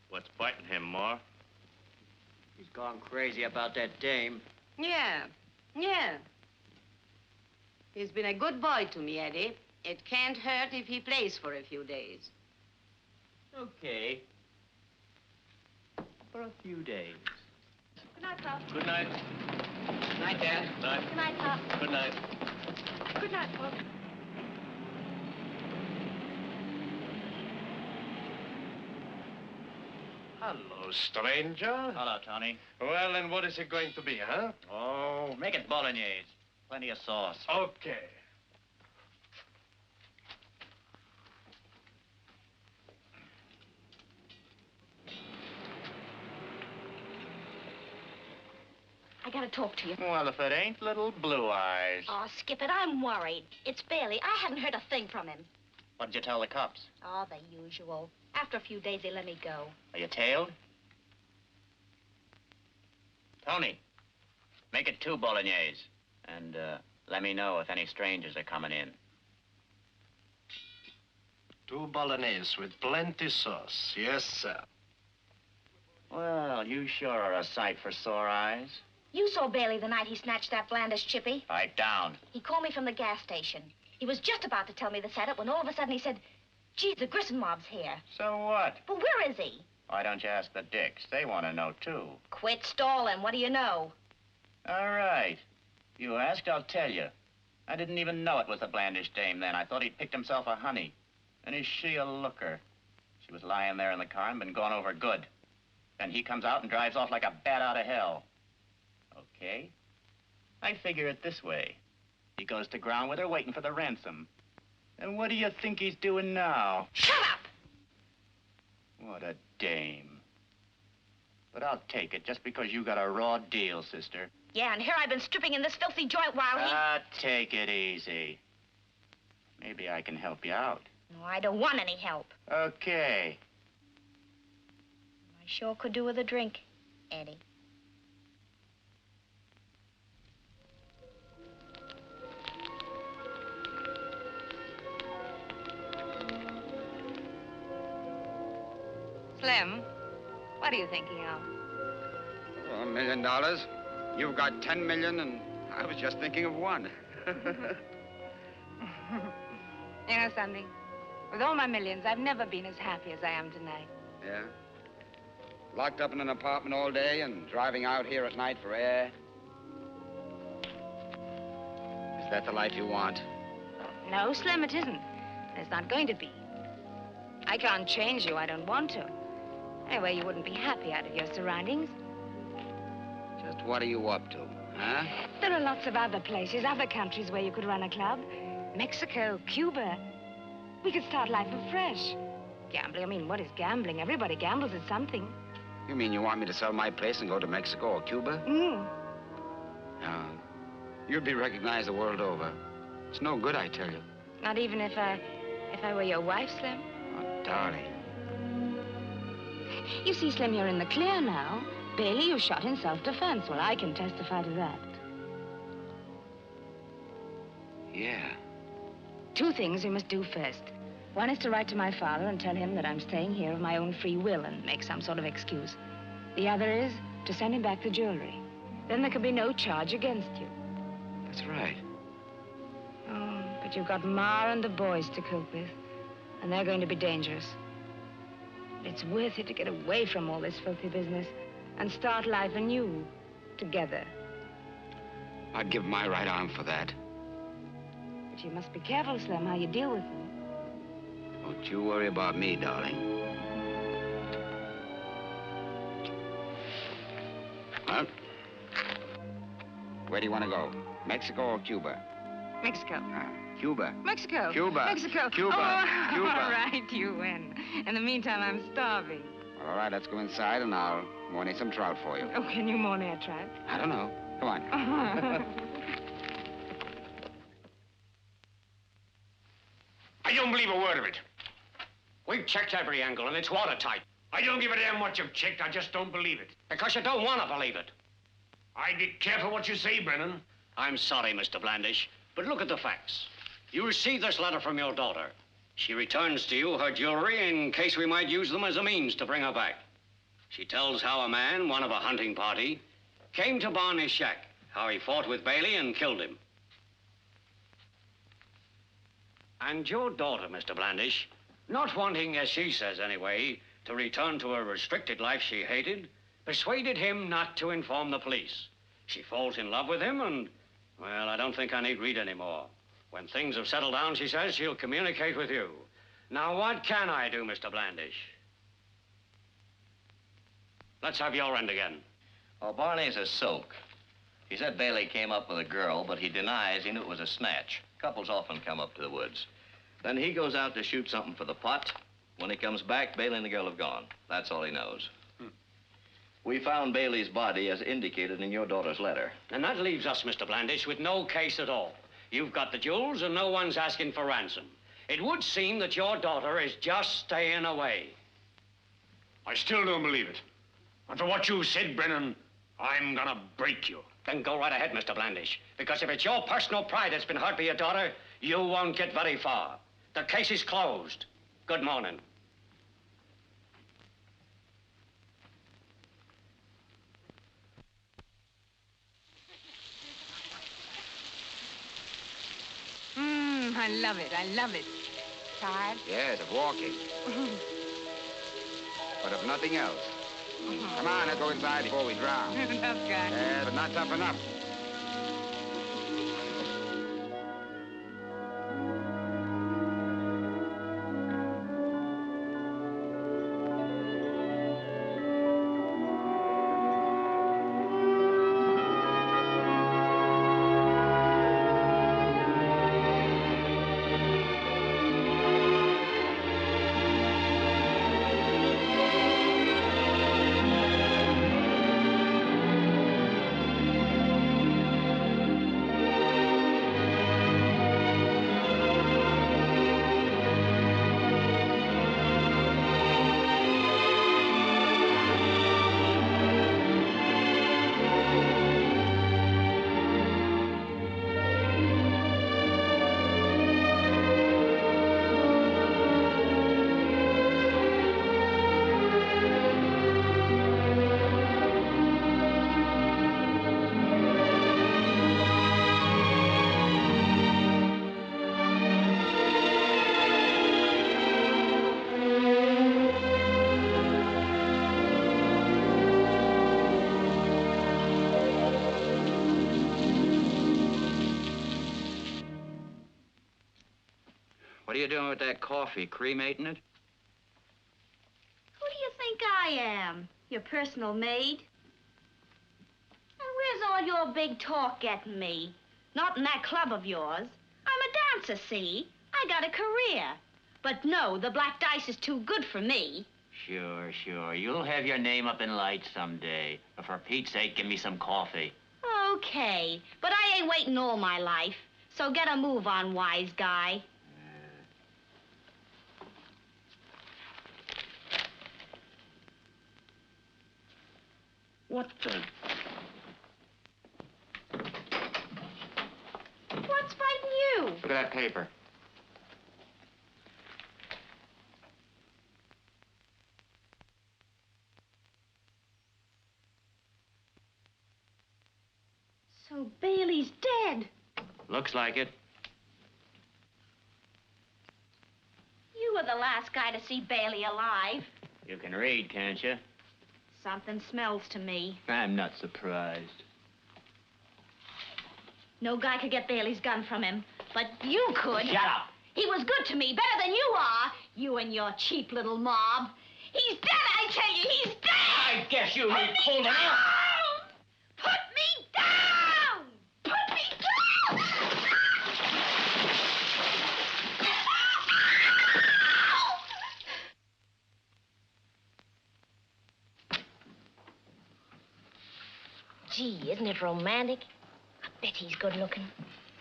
What's biting him, Ma? He's gone crazy about that dame. Yeah. He's been a good boy to me, Eddie. It can't hurt if he plays for a few days. Okay. For a few days. Good night, Pop. Good night. Good night, Dad. Good night. Good night, Pop. Good night. Good night, Pop. Hello, stranger. Hello, Tony. Well, and what is it going to be, huh? Oh, make it bolognese. Plenty of sauce. Okay. I gotta talk to you. Well, if it ain't little Blue Eyes. Oh, Skip it, I'm worried. It's Bailey. I haven't heard a thing from him. What did you tell the cops? Oh, the usual. After a few days, they let me go. Are you tailed? Tony, make it 2 bolognese. And let me know if any strangers are coming in. 2 bolognese with plenty sauce. Yes, sir. Well, you sure are a sight for sore eyes. You saw Bailey the night he snatched that Blandish chippy. Pipe down. He called me from the gas station. He was just about to tell me the setup when all of a sudden he said, gee, the Grisson mob's here. So what? But where is he? Why don't you ask the Dicks? They want to know, too. Quit stalling. What do you know? All right. You asked, I'll tell you. I didn't even know it was the Blandish dame then. I thought he'd picked himself a honey. And is she a looker? She was lying there in the car and been gone over good. Then he comes out and drives off like a bat out of hell. Okay. I figure it this way. He goes to ground with her waiting for the ransom. And what do you think he's doing now? Shut up! What a dame. But I'll take it just because you got a raw deal, sister. Yeah, and here I've been stripping in this filthy joint while he... Take it easy. Maybe I can help you out. No, I don't want any help. Okay. I sure could do with a drink, Eddie. Slim, what are you thinking of? Oh, $1 million. You've got 10 million, and I was just thinking of one. You know something? With all my millions, I've never been as happy as I am tonight. Yeah? Locked up in an apartment all day and driving out here at night for air. Is that the life you want? No, Slim, it isn't. It's not going to be. I can't change you. I don't want to. Anyway, you wouldn't be happy out of your surroundings. Just what are you up to, huh? There are lots of other places, other countries where you could run a club. Mexico, Cuba. We could start life afresh. Gambling, I mean, what is gambling? Everybody gambles at something. You mean you want me to sell my place and go to Mexico or Cuba? Mm. No. You'd be recognized the world over. It's no good, I tell you. Not even if I were your wife, Slim? Oh, darling. You see, Slim, you're in the clear now. Bailey, you shot in self-defense. Well, I can testify to that. Yeah. Two things you must do first. One is to write to my father and tell him that I'm staying here of my own free will and make some sort of excuse. The other is to send him back the jewelry. Then there can be no charge against you. That's right. Oh, but you've got Ma and the boys to cope with, and they're going to be dangerous. It's worth it to get away from all this filthy business and start life anew, together. I'd give my right arm for that. But you must be careful, Slim, how you deal with them. Don't you worry about me, darling. Well, where do you want to go? Mexico or Cuba? Mexico. Cuba. Mexico. Cuba. Mexico. Cuba. Oh, Cuba. all right, you win. In the meantime, I'm starving. All right, let's go inside and I'll morning some trout for you. Oh, can you morning a trout? I don't know. Come on. I don't believe a word of it. We've checked every angle, and it's watertight. I don't give a damn what you've checked. I just don't believe it. Because you don't want to believe it. I be careful what you say, Brennan. I'm sorry, Mr. Blandish, but look at the facts. You received this letter from your daughter. She returns to you her jewelry in case we might use them as a means to bring her back. She tells how a man, one of a hunting party, came to Barney's shack, how he fought with Bailey and killed him. And your daughter, Mr. Blandish, not wanting, as she says anyway, to return to a restricted life she hated, persuaded him not to inform the police. She falls in love with him and, well, I don't think I need read anymore. When things have settled down, she says she'll communicate with you. Now, what can I do, Mr. Blandish? Let's have your end again. Well, Barney's a soak. He said Bailey came up with a girl, but he denies he knew it was a snatch. Couples often come up to the woods. Then he goes out to shoot something for the pot. When he comes back, Bailey and the girl have gone. That's all he knows. We found Bailey's body as indicated in your daughter's letter. And that leaves us, Mr. Blandish, with no case at all. You've got the jewels and no one's asking for ransom. It would seem that your daughter is just staying away. I still don't believe it. And for what you said, Brennan, I'm gonna break you. Then go right ahead, Mr. Blandish. Because if it's your personal pride that's been hurt by your daughter, you won't get very far. The case is closed. Good morning. I love it. I love it. Tired? Yes, of walking. But of nothing else. Come on, let's go inside before we drown. Tough guy. Yeah, but not tough enough. What are you doing with that coffee? Cremating it? Who do you think I am? Your personal maid? And where's all your big talk getting me? Not in that club of yours. I'm a dancer, see? I got a career. But no, the black dice is too good for me. Sure, sure. You'll have your name up in lights someday. But for Pete's sake, give me some coffee. Okay, but I ain't waiting all my life. So get a move on, wise guy. What the? What's fighting you? Look at that paper. So Bailey's dead. Looks like it. You were the last guy to see Bailey alive. You can read, can't you? Something smells to me. I'm not surprised. No guy could get Bailey's gun from him, but you could. Shut up. He was good to me, better than you are. You and your cheap little mob. He's dead, I tell you, he's dead! I guess you mean pulled it out. Put me down! Put me down! Gee, isn't it romantic? I bet he's good looking.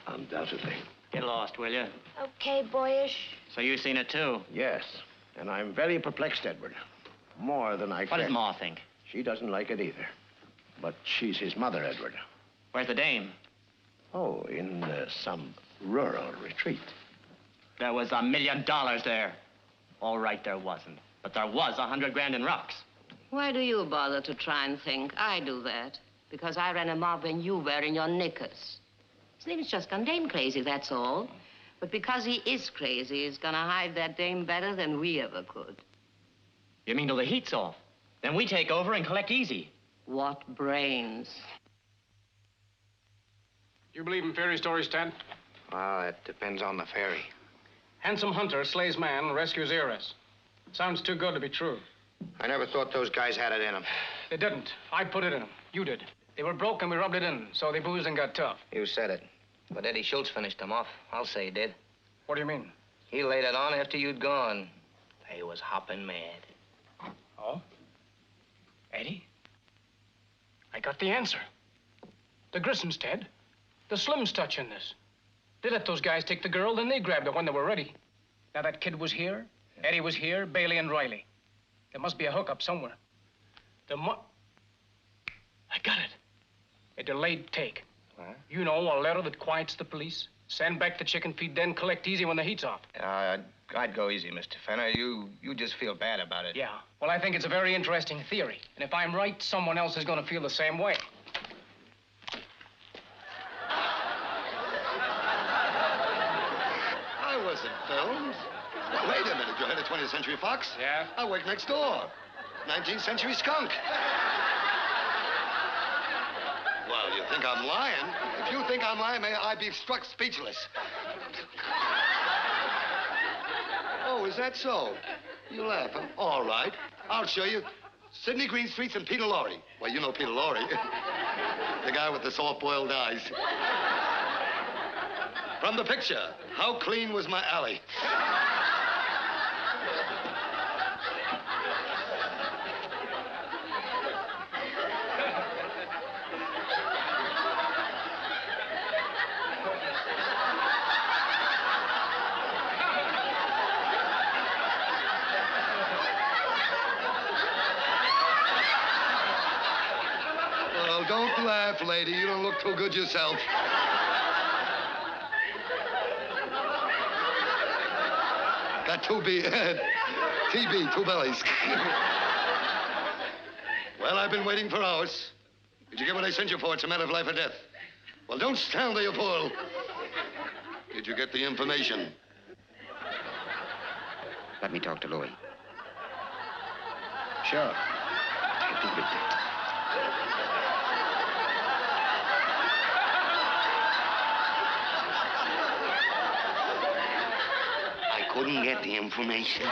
Undoubtedly. Get lost, will you? Okay, boyish. So you seen it too? Yes, and I'm very perplexed, Edward. More than I What care. does Ma think? She doesn't like it either. But she's his mother, Edward. Where's the dame? Oh, in some rural retreat. There was $1 million there. All right, there wasn't. But there was 100 grand in rocks. Why do you bother to try and think? I do that. Because I ran him off when you were in your knickers. His name's just gone dame crazy, that's all. But because he is crazy, he's gonna hide that dame better than we ever could. You mean till the heat's off? Then we take over and collect easy. What brains. You believe in fairy stories, Ted? Well, it depends on the fairy. Handsome hunter slays man, rescues heiress. Sounds too good to be true. I never thought those guys had it in them. They didn't. I put it in them. You did. They were broke and we rubbed it in, so they boozed and got tough. You said it. But Eddie Schultz finished them off. I'll say he did. What do you mean? He laid it on after you'd gone. They was hopping mad. Oh? Eddie? I got the answer. The Grissons, Ted. The Slim's touch in this. They let those guys take the girl, then they grabbed her when they were ready. Now that kid was here, Eddie was here, Bailey and Riley. There must be a hookup somewhere. I got it. A delayed take. What? You know, a letter that quiets the police. Send back the chicken feed, then collect easy when the heat's off. I'd go easy, Mr. Fenner. You just feel bad about it. Yeah. Well, I think it's a very interesting theory. And if I'm right, someone else is going to feel the same way. I wasn't filmed. Well, wait a minute. You're head of 20th Century Fox? Yeah? I work next door. 19th Century Skunk. Well, you think I'm lying? If you think I'm lying, may I be struck speechless. Oh, is that so? You laugh, huh? All right. I'll show you. Sidney Greenstreet's and Peter Lorre. Well, you know Peter Lorre. The guy with the soft-boiled eyes. From the picture, How Clean Was My Alley? Well, don't laugh, lady. You don't look too good yourself. Got TB, two bellies. Well, I've been waiting for hours. Did you get what I sent you for? It's a matter of life or death. Well, don't stand there, you fool. Did you get the information? Let me talk to Louis. Sure. I couldn't get the information.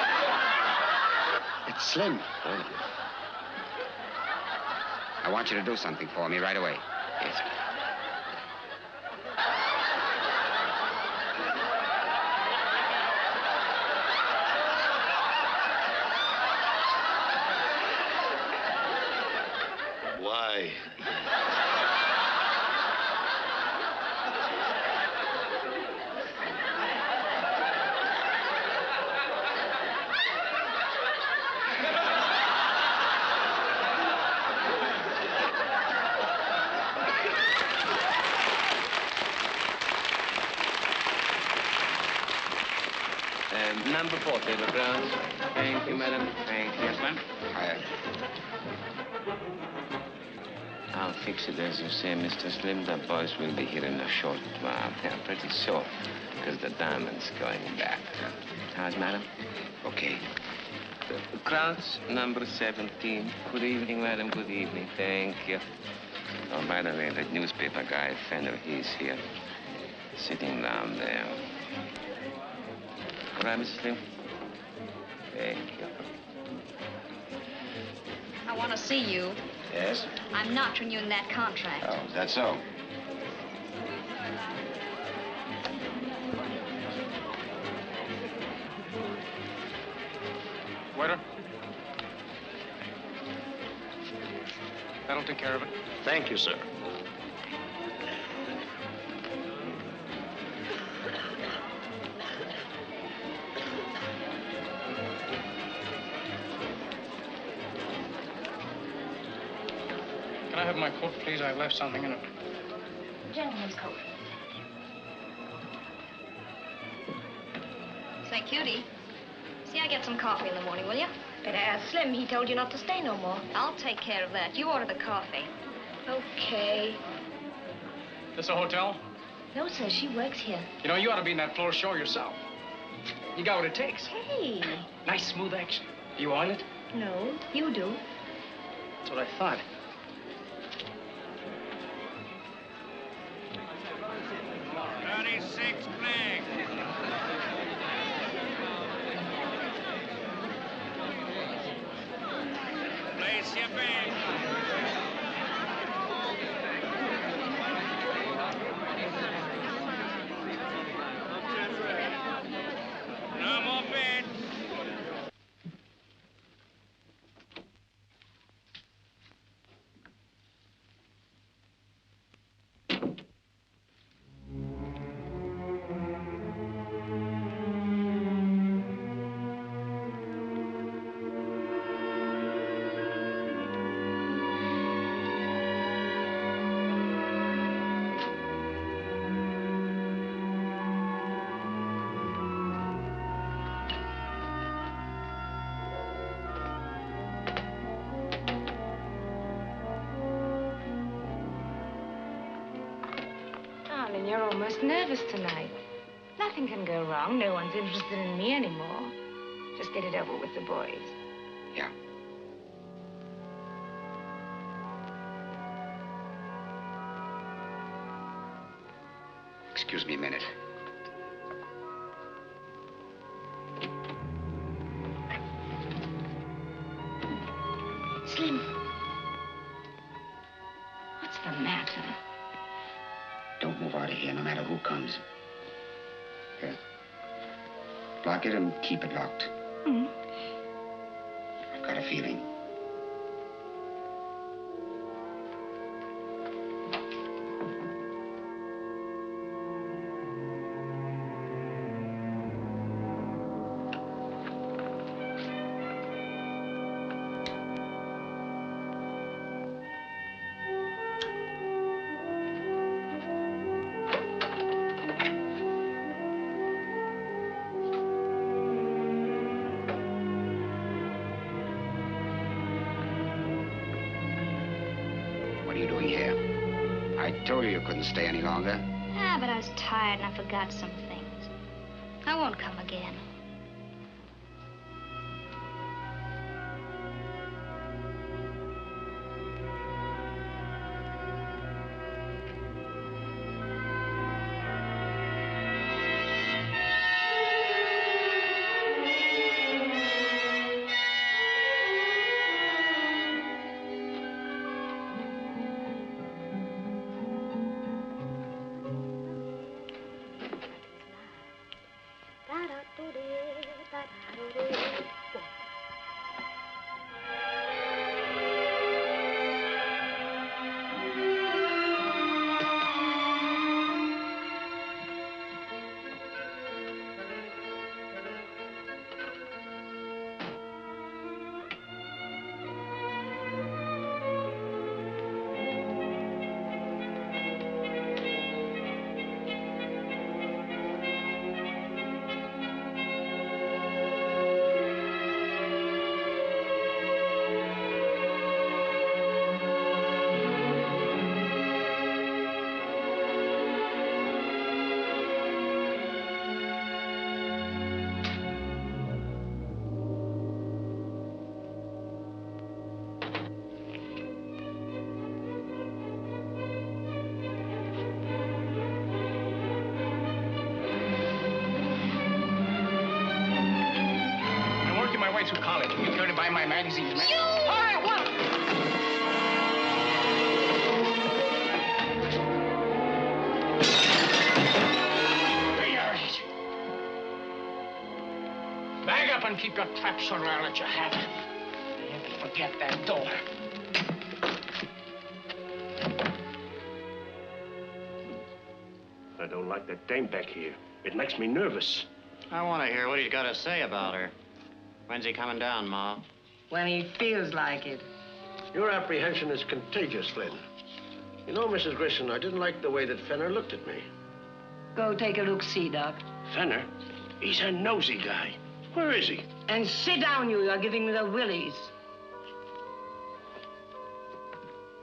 It's Slim. I want you to do something for me right away. Yes, sir. Why? Number 4, table grounds. Thank you, madam. Thank you. Yes, ma'am? I'll fix it as you say, Mr. Slim. The boys will be here in a short while. Yeah, pretty short, because the diamond's going back. How's madam? Okay. Crowds, number 17. Good evening, madam. Good evening. Thank you. Oh, by the way, that newspaper guy, Fenner, he's here. Sitting down there. All right, Mr. Slim? Thank you. I want to see you. Yes? I'm not renewing that contract. Oh, is that so? Waiter. That'll take care of it. Thank you, sir. Can I have my coat, please? I left something in it. Gentleman's coat. Say, cutie, see I get some coffee in the morning, will you? Better ask Slim. He told you not to stay no more. I'll take care of that. You order the coffee. Okay. This a hotel? No, sir. She works here. You know, you ought to be in that floor show yourself. You got what it takes. Hey. Nice, smooth action. Do you oil it? No, you do. That's what I thought. Place your bet. No more bets. Darling, you're almost nervous tonight. Nothing can go wrong. No one's interested in me anymore. Just get it over with the boys. Yeah. Excuse me a minute. Slim. What's the matter? Don't move out of here, no matter who comes. Here. Lock it and keep it locked. Hmm? I've got a feeling. What are you doing here? I told you you couldn't stay any longer. Ah, but I was tired and I forgot some things. I won't come again. guys who college. You care to buy my magazines, man? You! All right, what? Bag up and keep your trap shut, or I'll let you have it. And forget that door. I don't like that dame back here. It makes me nervous. I want to hear what he's got to say about her. When's he coming down, Ma? When he feels like it. Your apprehension is contagious, Flynn. You know, Mrs. Grisson, I didn't like the way that Fenner looked at me. Go take a look-see, Doc. Fenner? He's a nosy guy. Where is he? And sit down, you. You're giving me the willies.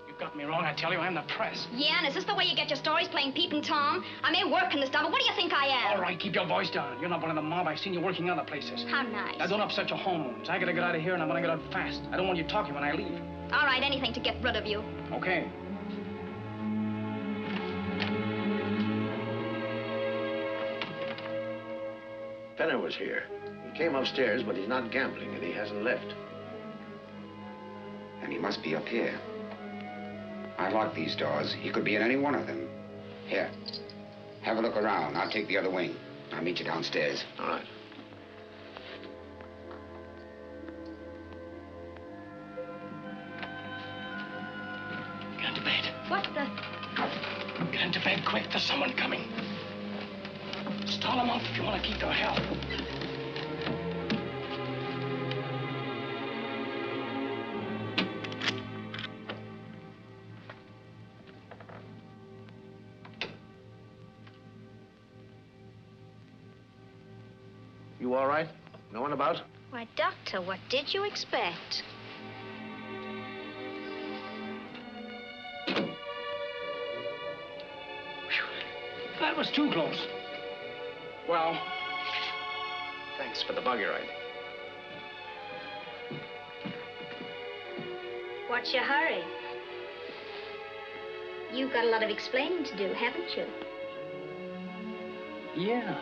You got me wrong. I tell you, I'm the press. Yeah, and is this the way you get your stories, playing Peep and Tom? I may work in this stuff, but what do you think I am? All right, keep your voice down. You're not one of the mob. I've seen you working other places. How nice. Now, don't upset your hormones. I gotta get out of here, and I want to get out fast. I don't want you talking when I leave. All right, anything to get rid of you. Okay. Fenner was here. He came upstairs, but he's not gambling, and he hasn't left. And he must be up here. I locked these doors. He could be in any one of them. Here, have a look around. I'll take the other wing. I'll meet you downstairs. All right. Get into bed. What the? Get into bed quick. There's someone coming. Stall them up if you want to keep their help. You all right? No one about? Why, Doctor, what did you expect? That was too close. Well, thanks for the buggy ride. What's your hurry? You've got a lot of explaining to do, haven't you? Yeah.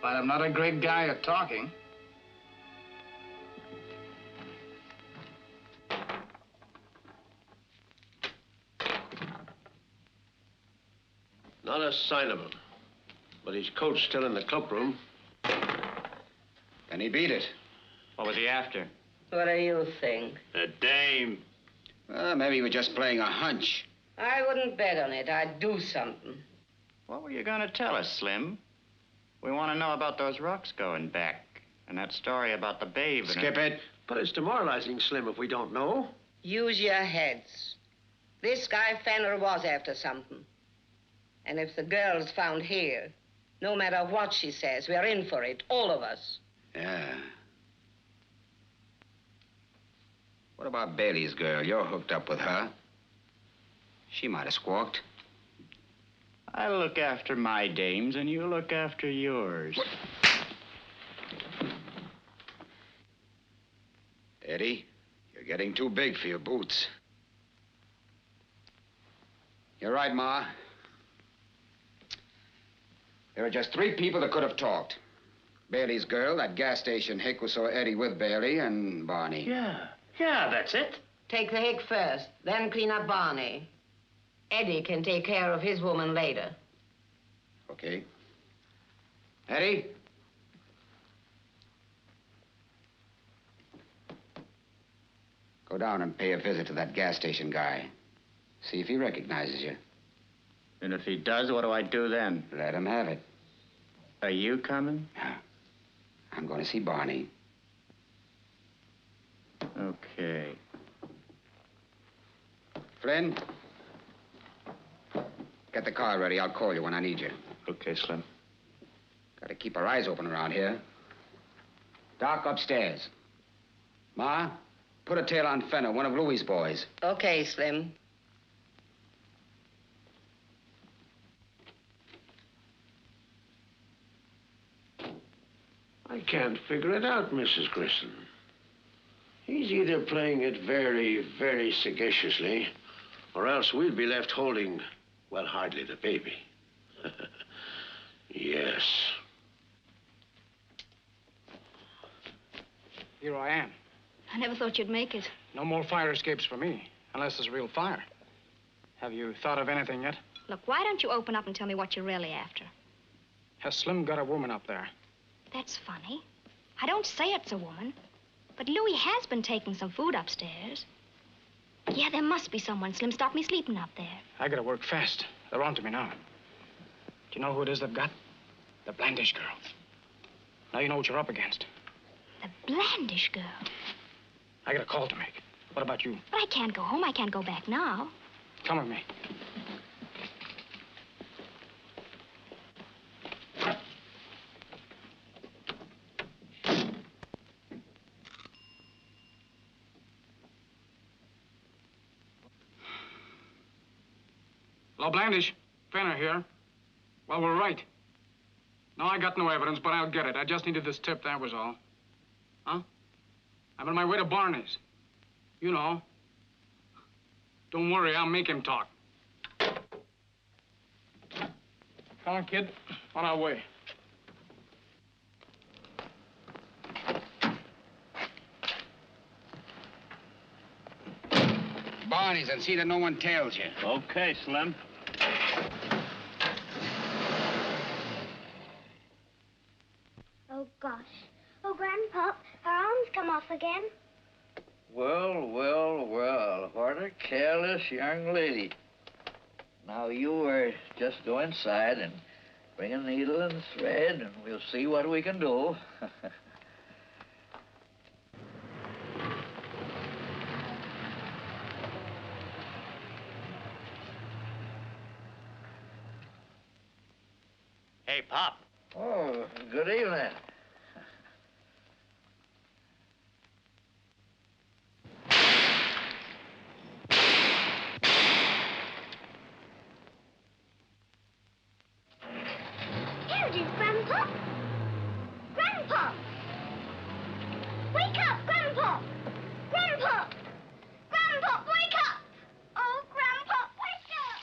But I'm not a great guy at talking. Not a sign of him. But his coat's still in the cloakroom. Then he beat it. What was he after? What do you think? A dame. Maybe he was just playing a hunch. I wouldn't bet on it. I'd do something. What were you going to tell us, Slim? We want to know about those rocks going back and that story about the babe. Skip it. But it's demoralizing, Slim, if we don't know. Use your heads. This guy Fenner was after something. And if the girl's found here, no matter what she says, we're in for it, all of us. Yeah. What about Bailey's girl? You're hooked up with her. She might have squawked. I look after my dames, and you look after yours. Eddie, you're getting too big for your boots. You're right, Ma. There are just 3 people that could have talked. Bailey's girl, that gas station hick who saw Eddie with Bailey, and Barney. Yeah, that's it. Take the hick first, then clean up Barney. Eddie can take care of his woman later. Okay. Eddie? Go down and pay a visit to that gas station guy. See if he recognizes you. And if he does, what do I do then? Let him have it. Are you coming? No. I'm going to see Barney. Okay. Flynn? Get the car ready. I'll call you when I need you. Okay, Slim. Got to keep our eyes open around here. Doc, upstairs. Ma, put a tail on Fenner, one of Louie's boys. Okay, Slim. I can't figure it out, Mrs. Grisson. He's either playing it very, very sagaciously, or else we'll be left holding, well, hardly the baby. Yes. Here I am. I never thought you'd make it. No more fire escapes for me, unless there's real fire. Have you thought of anything yet? Look, why don't you open up and tell me what you're really after? Has Slim got a woman up there? That's funny. I don't say it's a woman, but Louis has been taking some food upstairs. Yeah, there must be someone. Slim stopped me sleeping up there. I gotta work fast. They're on to me now. Do you know who it is they've got? The Blandish girl. Now you know what you're up against. The Blandish girl. I got a call to make. What about you? But I can't go home. I can't go back now. Come with me. Hello, Blandish. Fenner here. Well, we're right. No, I got no evidence, but I'll get it. I just needed this tip, that was all. Huh? I'm on my way to Barney's. You know. Don't worry, I'll make him talk. Come on, kid. On our way. Barney's, and see that no one tails you. Okay, Slim. Oh, gosh. Oh, Grandpop, her arms come off again. Well, well, well, what a careless young lady. Now, you just go inside and bring a needle and thread, and we'll see what we can do. Hey, Pop. Oh, good evening. Here it is, Grandpop. Grandpop! Wake up, Grandpop! Grandpop! Grandpop, wake up! Oh, Grandpop, wake up!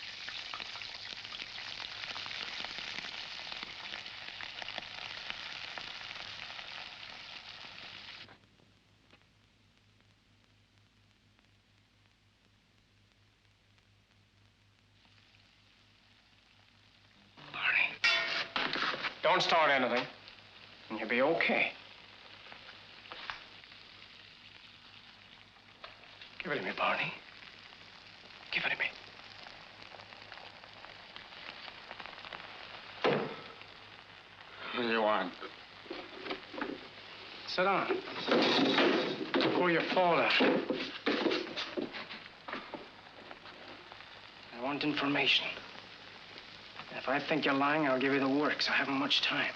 Don't start anything, and you'll be okay. Give it to me, Barney. Give it to me. What do you want? Sit down. Before you fall down. I want information. If I think you're lying, I'll give you the works. I haven't much time.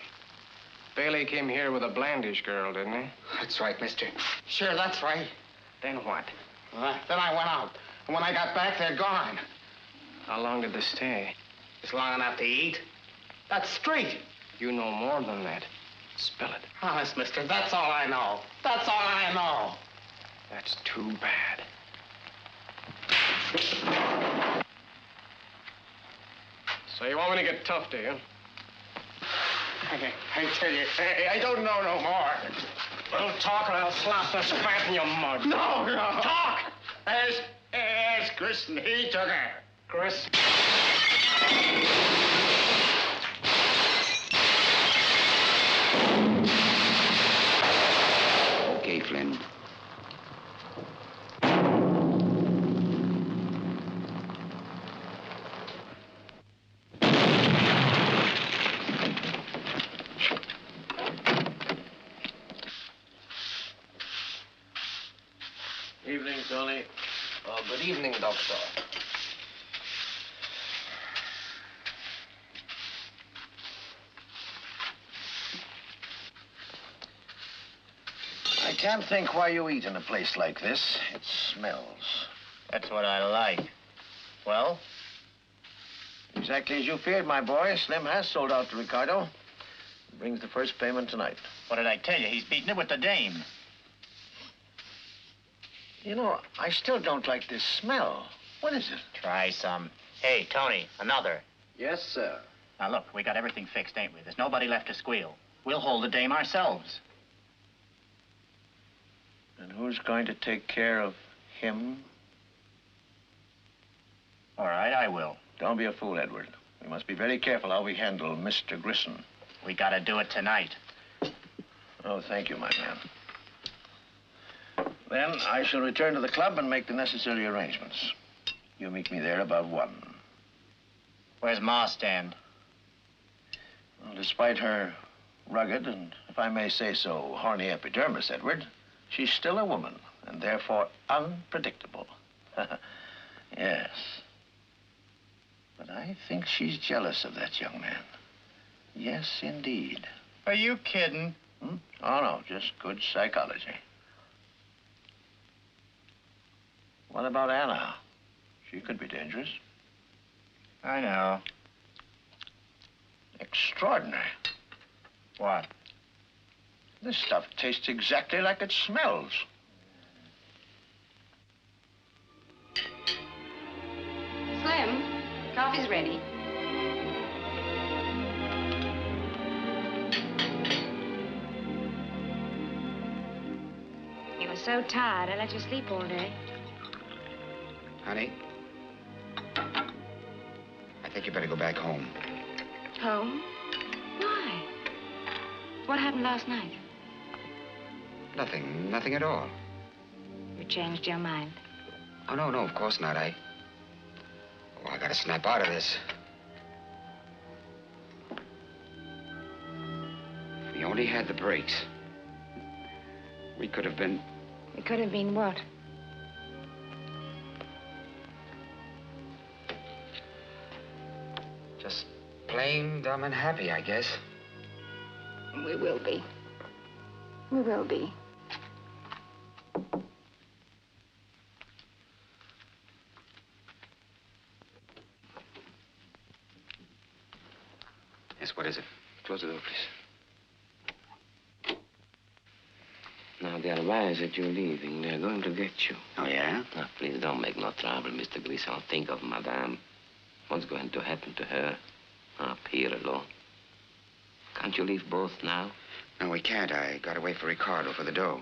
Bailey came here with a Blandish girl, didn't he? That's right, mister. Sure, that's right. Then what? Then I went out. And when I got back, they're gone. How long did they stay? It's long enough to eat. That's straight. You know more than that. Spill it. Honest, mister, that's all I know. That's all I know. That's too bad. So you want me to get tough, do you? I tell you, I don't know no more. Well, talk or I'll slap the spat in your mug. No, no. Talk! As Grisson, he took her. Chris? Okay, Flynn. Evening, Tony. Oh, good evening, Doctor. I can't think why you eat in a place like this. It smells. That's what I like. Well? Exactly as you feared, my boy. Slim has sold out to Ricardo. He brings the first payment tonight. What did I tell you? He's beating it with the dame. You know, I still don't like this smell. What is it? Try some. Hey, Tony, another. Yes, sir. Now, look, we got everything fixed, ain't we? There's nobody left to squeal. We'll hold the dame ourselves. And who's going to take care of him? All right, I will. Don't be a fool, Edward. We must be very careful how we handle Mr. Grisson. We gotta do it tonight. Oh, thank you, my man. Then I shall return to the club and make the necessary arrangements. You meet me there about 1. Where's Ma stand? Well, despite her rugged and, if I may say so, horny epidermis, Edward, she's still a woman, and therefore unpredictable. Yes. But I think she's jealous of that young man. Yes, indeed. Are you kidding? Hmm? Oh, no, just good psychology. What about Anna? She could be dangerous. I know. Extraordinary. What? This stuff tastes exactly like it smells. Slim, coffee's ready. You were so tired, I let you sleep all day. Honey, I think you better go back home. Home? Why? What happened last night? Nothing at all. You changed your mind. Oh, no, of course not. I gotta snap out of this. If we only had the brakes, we could have been... It could have been what? Just plain dumb and happy, I guess. We will be. We will be. Yes, what is it? Close the door, please. Now, they're wise that you're leaving. They're going to get you. Oh, yeah? Now, please don't make no trouble, Mr. Grisson. Think of Madame. What's going to happen to her? Up here alone. Can't you leave both now? No, we can't. I gotta wait for Ricardo for the dough.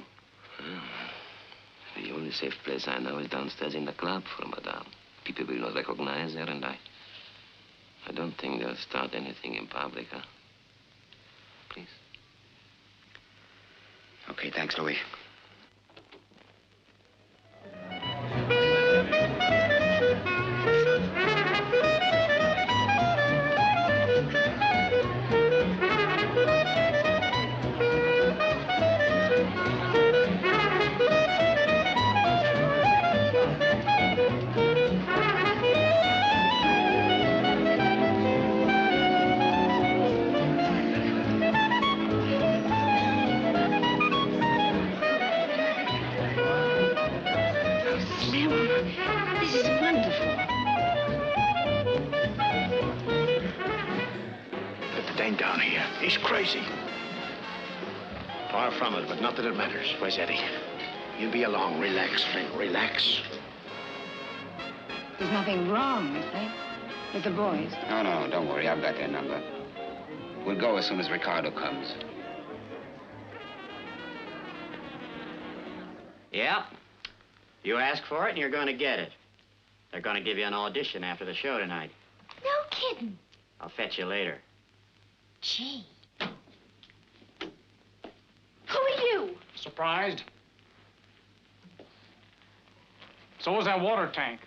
The only safe place I know is downstairs in the club for Madame. People will not recognize her, and I don't think they'll start anything in public, huh? Please. Okay, thanks, Louis. Down here. He's crazy. Far from it, but not that it matters. Where's Eddie? You be along. Relax, Flint. Relax. There's nothing wrong, is there? With the boys? No, don't worry. I've got their number. We'll go as soon as Ricardo comes. Yeah. You asked for it, and you're going to get it. They're going to give you an audition after the show tonight. No kidding. I'll fetch you later. Gee. Who are you? Surprised? So was that water tank.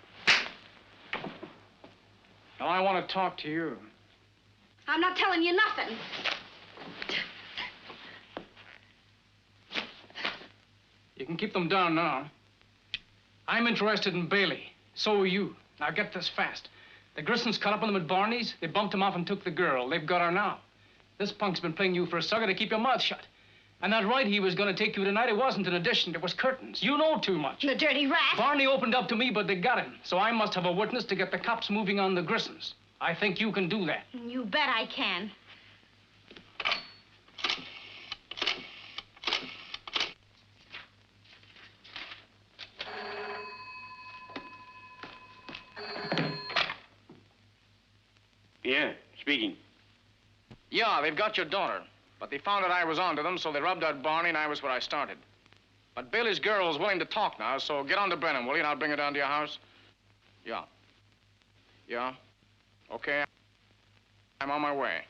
Now, I want to talk to you. I'm not telling you nothing. You can keep them down now. I'm interested in Bailey. So are you. Now, get this fast. The Grissons cut up on them at Barney's. They bumped him off and took the girl. They've got her now. This punk's been playing you for a sucker to keep your mouth shut. And that right he was going to take you tonight, it wasn't an audition. It was curtains. You know too much. The dirty rat. Barney opened up to me, but they got him. So I must have a witness to get the cops moving on the Grissons. I think you can do that. You bet I can. Yeah, speaking. Yeah, they've got your daughter. But they found out I was onto them, so they rubbed out Barney, and I was where I started. But Bailey's girl is willing to talk now, so get on to Brennan, will you? And I'll bring her down to your house. Yeah. Yeah? Okay. I'm on my way.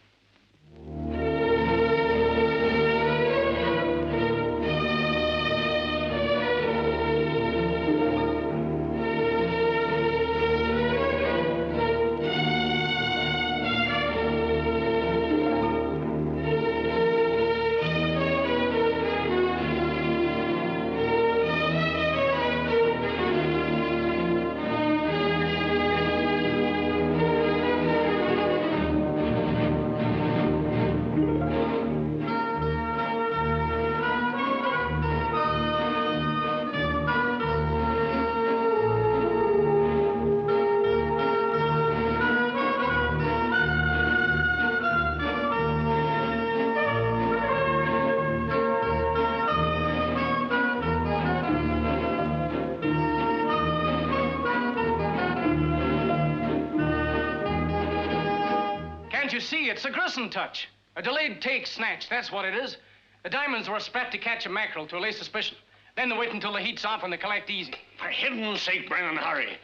Can't you see? It's a Grisson touch. A delayed take snatch, that's what it is. The diamonds were spat to catch a mackerel to allay suspicion. Then they wait until the heat's off and they collect easy. For heaven's sake, Brennan, hurry.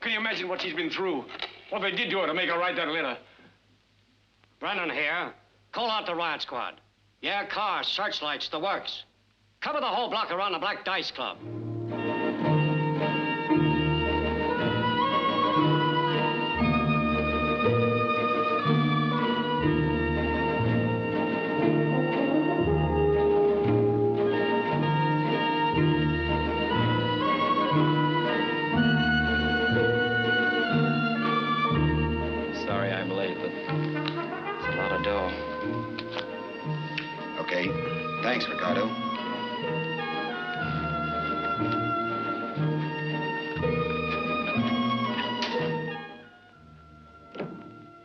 Can you imagine what she's been through? What they did to her to make her write that letter? Brennan here. Call out the riot squad. Yeah, cars, searchlights, the works. Cover the whole block around the Black Dice Club. Sorry I'm late, but it's a lot of dough. Okay. Thanks, Ricardo.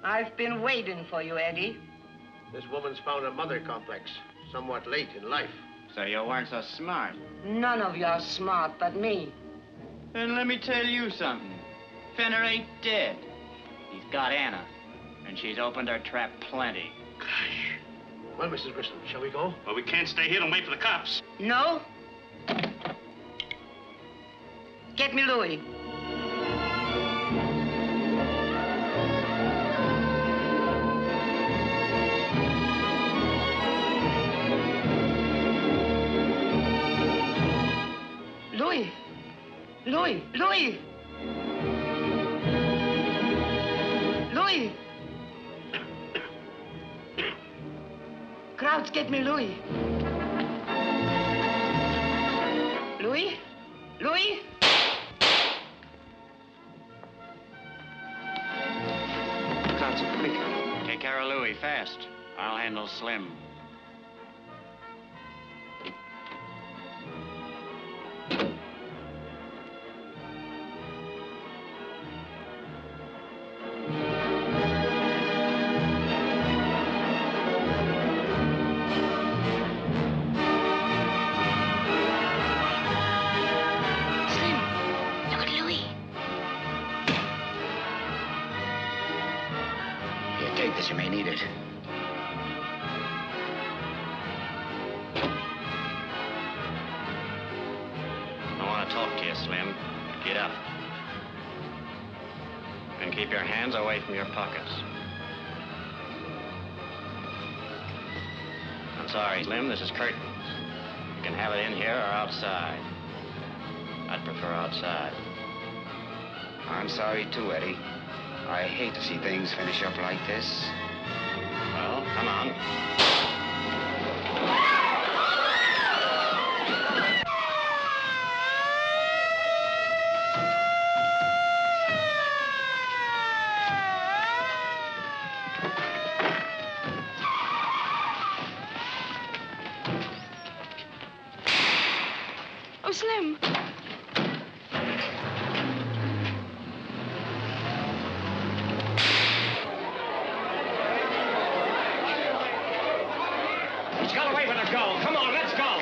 I've been waiting for you, Eddie. This woman's found a mother complex, somewhat late in life. So you weren't so smart. None of you are smart but me. Then let me tell you something. Fenner ain't dead. He's got Anna, and she's opened her trap plenty. Well, Mrs. Grisson, shall we go? Well, we can't stay here and wait for the cops. No? Get me Louis. Louis! Louis! Louis! Louis! Crowds, get me Louis. Louis? Louis? Crowds are quick. Take care of Louis fast. I'll handle Slim. Look at Louis. Here, take this. You may need it. I want to talk to you, Slim. Get up. And keep your hands away from your pockets. I'm sorry, Slim, this is curtains. You can have it in here or outside. I'd prefer outside. I'm sorry, too, Eddie. I hate to see things finish up like this. Well, come on. Oh, Slim. He's got away with a girl. Come on, let's go.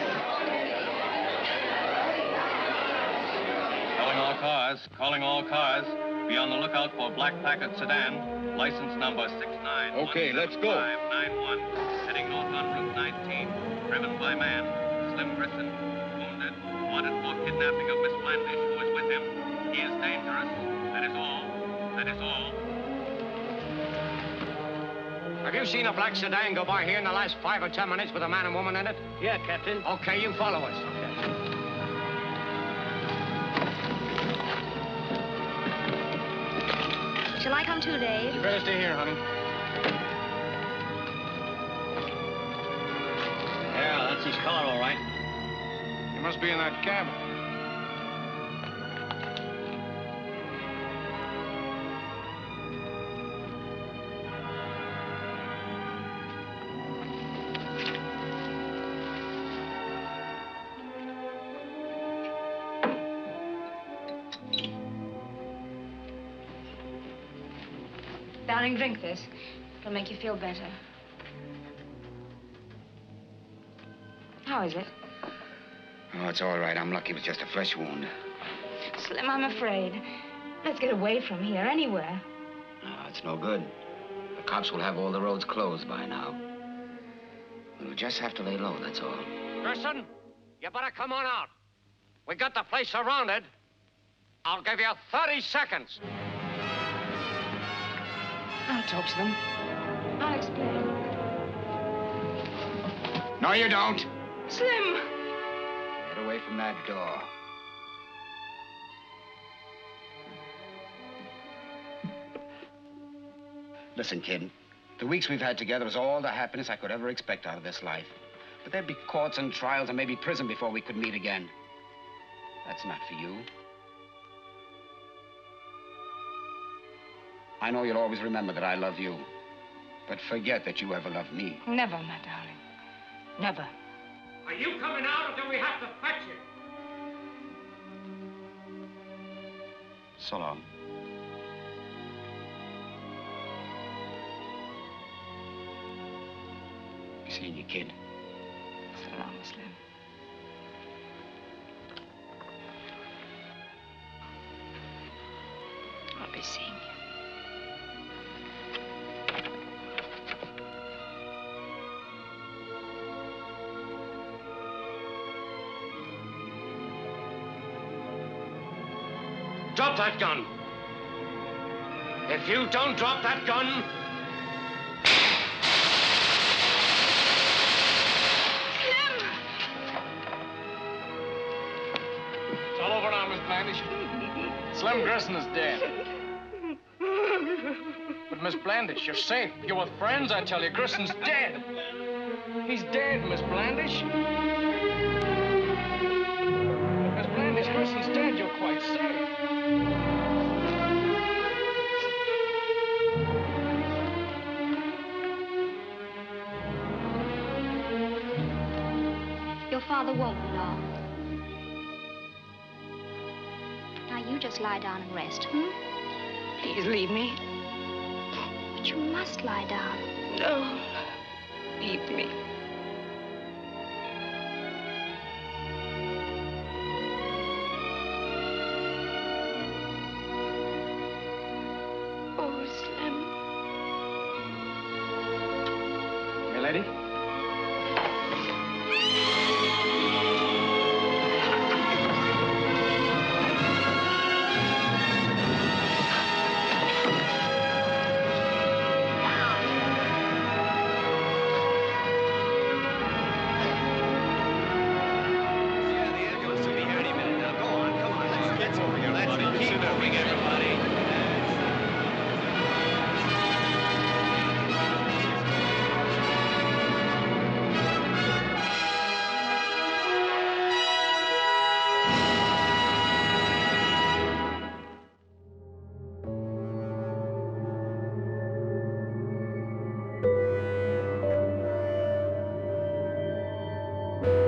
Calling all cars. Be on the lookout for black packet sedan, license number 69. Okay, let's go. 591, heading north on Route 19. Driven by man, Slim Grisson, wounded. wanted for kidnapping of Miss Blandish, who is with him. He is dangerous. That is all. That is all. Have you seen a black sedan go by here in the last 5 or 10 minutes with a man and woman in it? Yeah, Captain. Okay, you follow us. Okay. Shall I come too, Dave? You better stay here, honey. Yeah, that's his car, all right. He must be in that cabin. Darling, drink this. It'll make you feel better. How is it? Oh, it's all right. I'm lucky it was just a flesh wound. Slim, I'm afraid. Let's get away from here, anywhere. No, it's no good. The cops will have all the roads closed by now. We'll just have to lay low, that's all. Grisson, you better come on out. We got the place surrounded. I'll give you 30 seconds. I'll talk to them. I'll explain. No, you don't. Slim! Get away from that door. Listen, kid. The weeks we've had together is all the happiness I could ever expect out of this life. But there'd be courts and trials and maybe prison before we could meet again. That's not for you. I know you'll always remember that I love you. But forget that you ever loved me. Never, my darling. Never. Are you coming out, or do we have to fetch you? So long. Be seeing you, kid. So long, Slim. I'll be seeing you. Drop that gun. If you don't drop that gun... It's all over now, Miss Blandish. Slim Grisson is dead. But Miss Blandish, you're safe. You're with friends, I tell you. Grisson's dead. He's dead, Miss Blandish. Miss Blandish, Grisson's dead. You're quite safe. Your father won't be long. Now, you just lie down and rest, Please leave me. But you must lie down. No. Leave me. Oh, Slim. Hey, lady. you.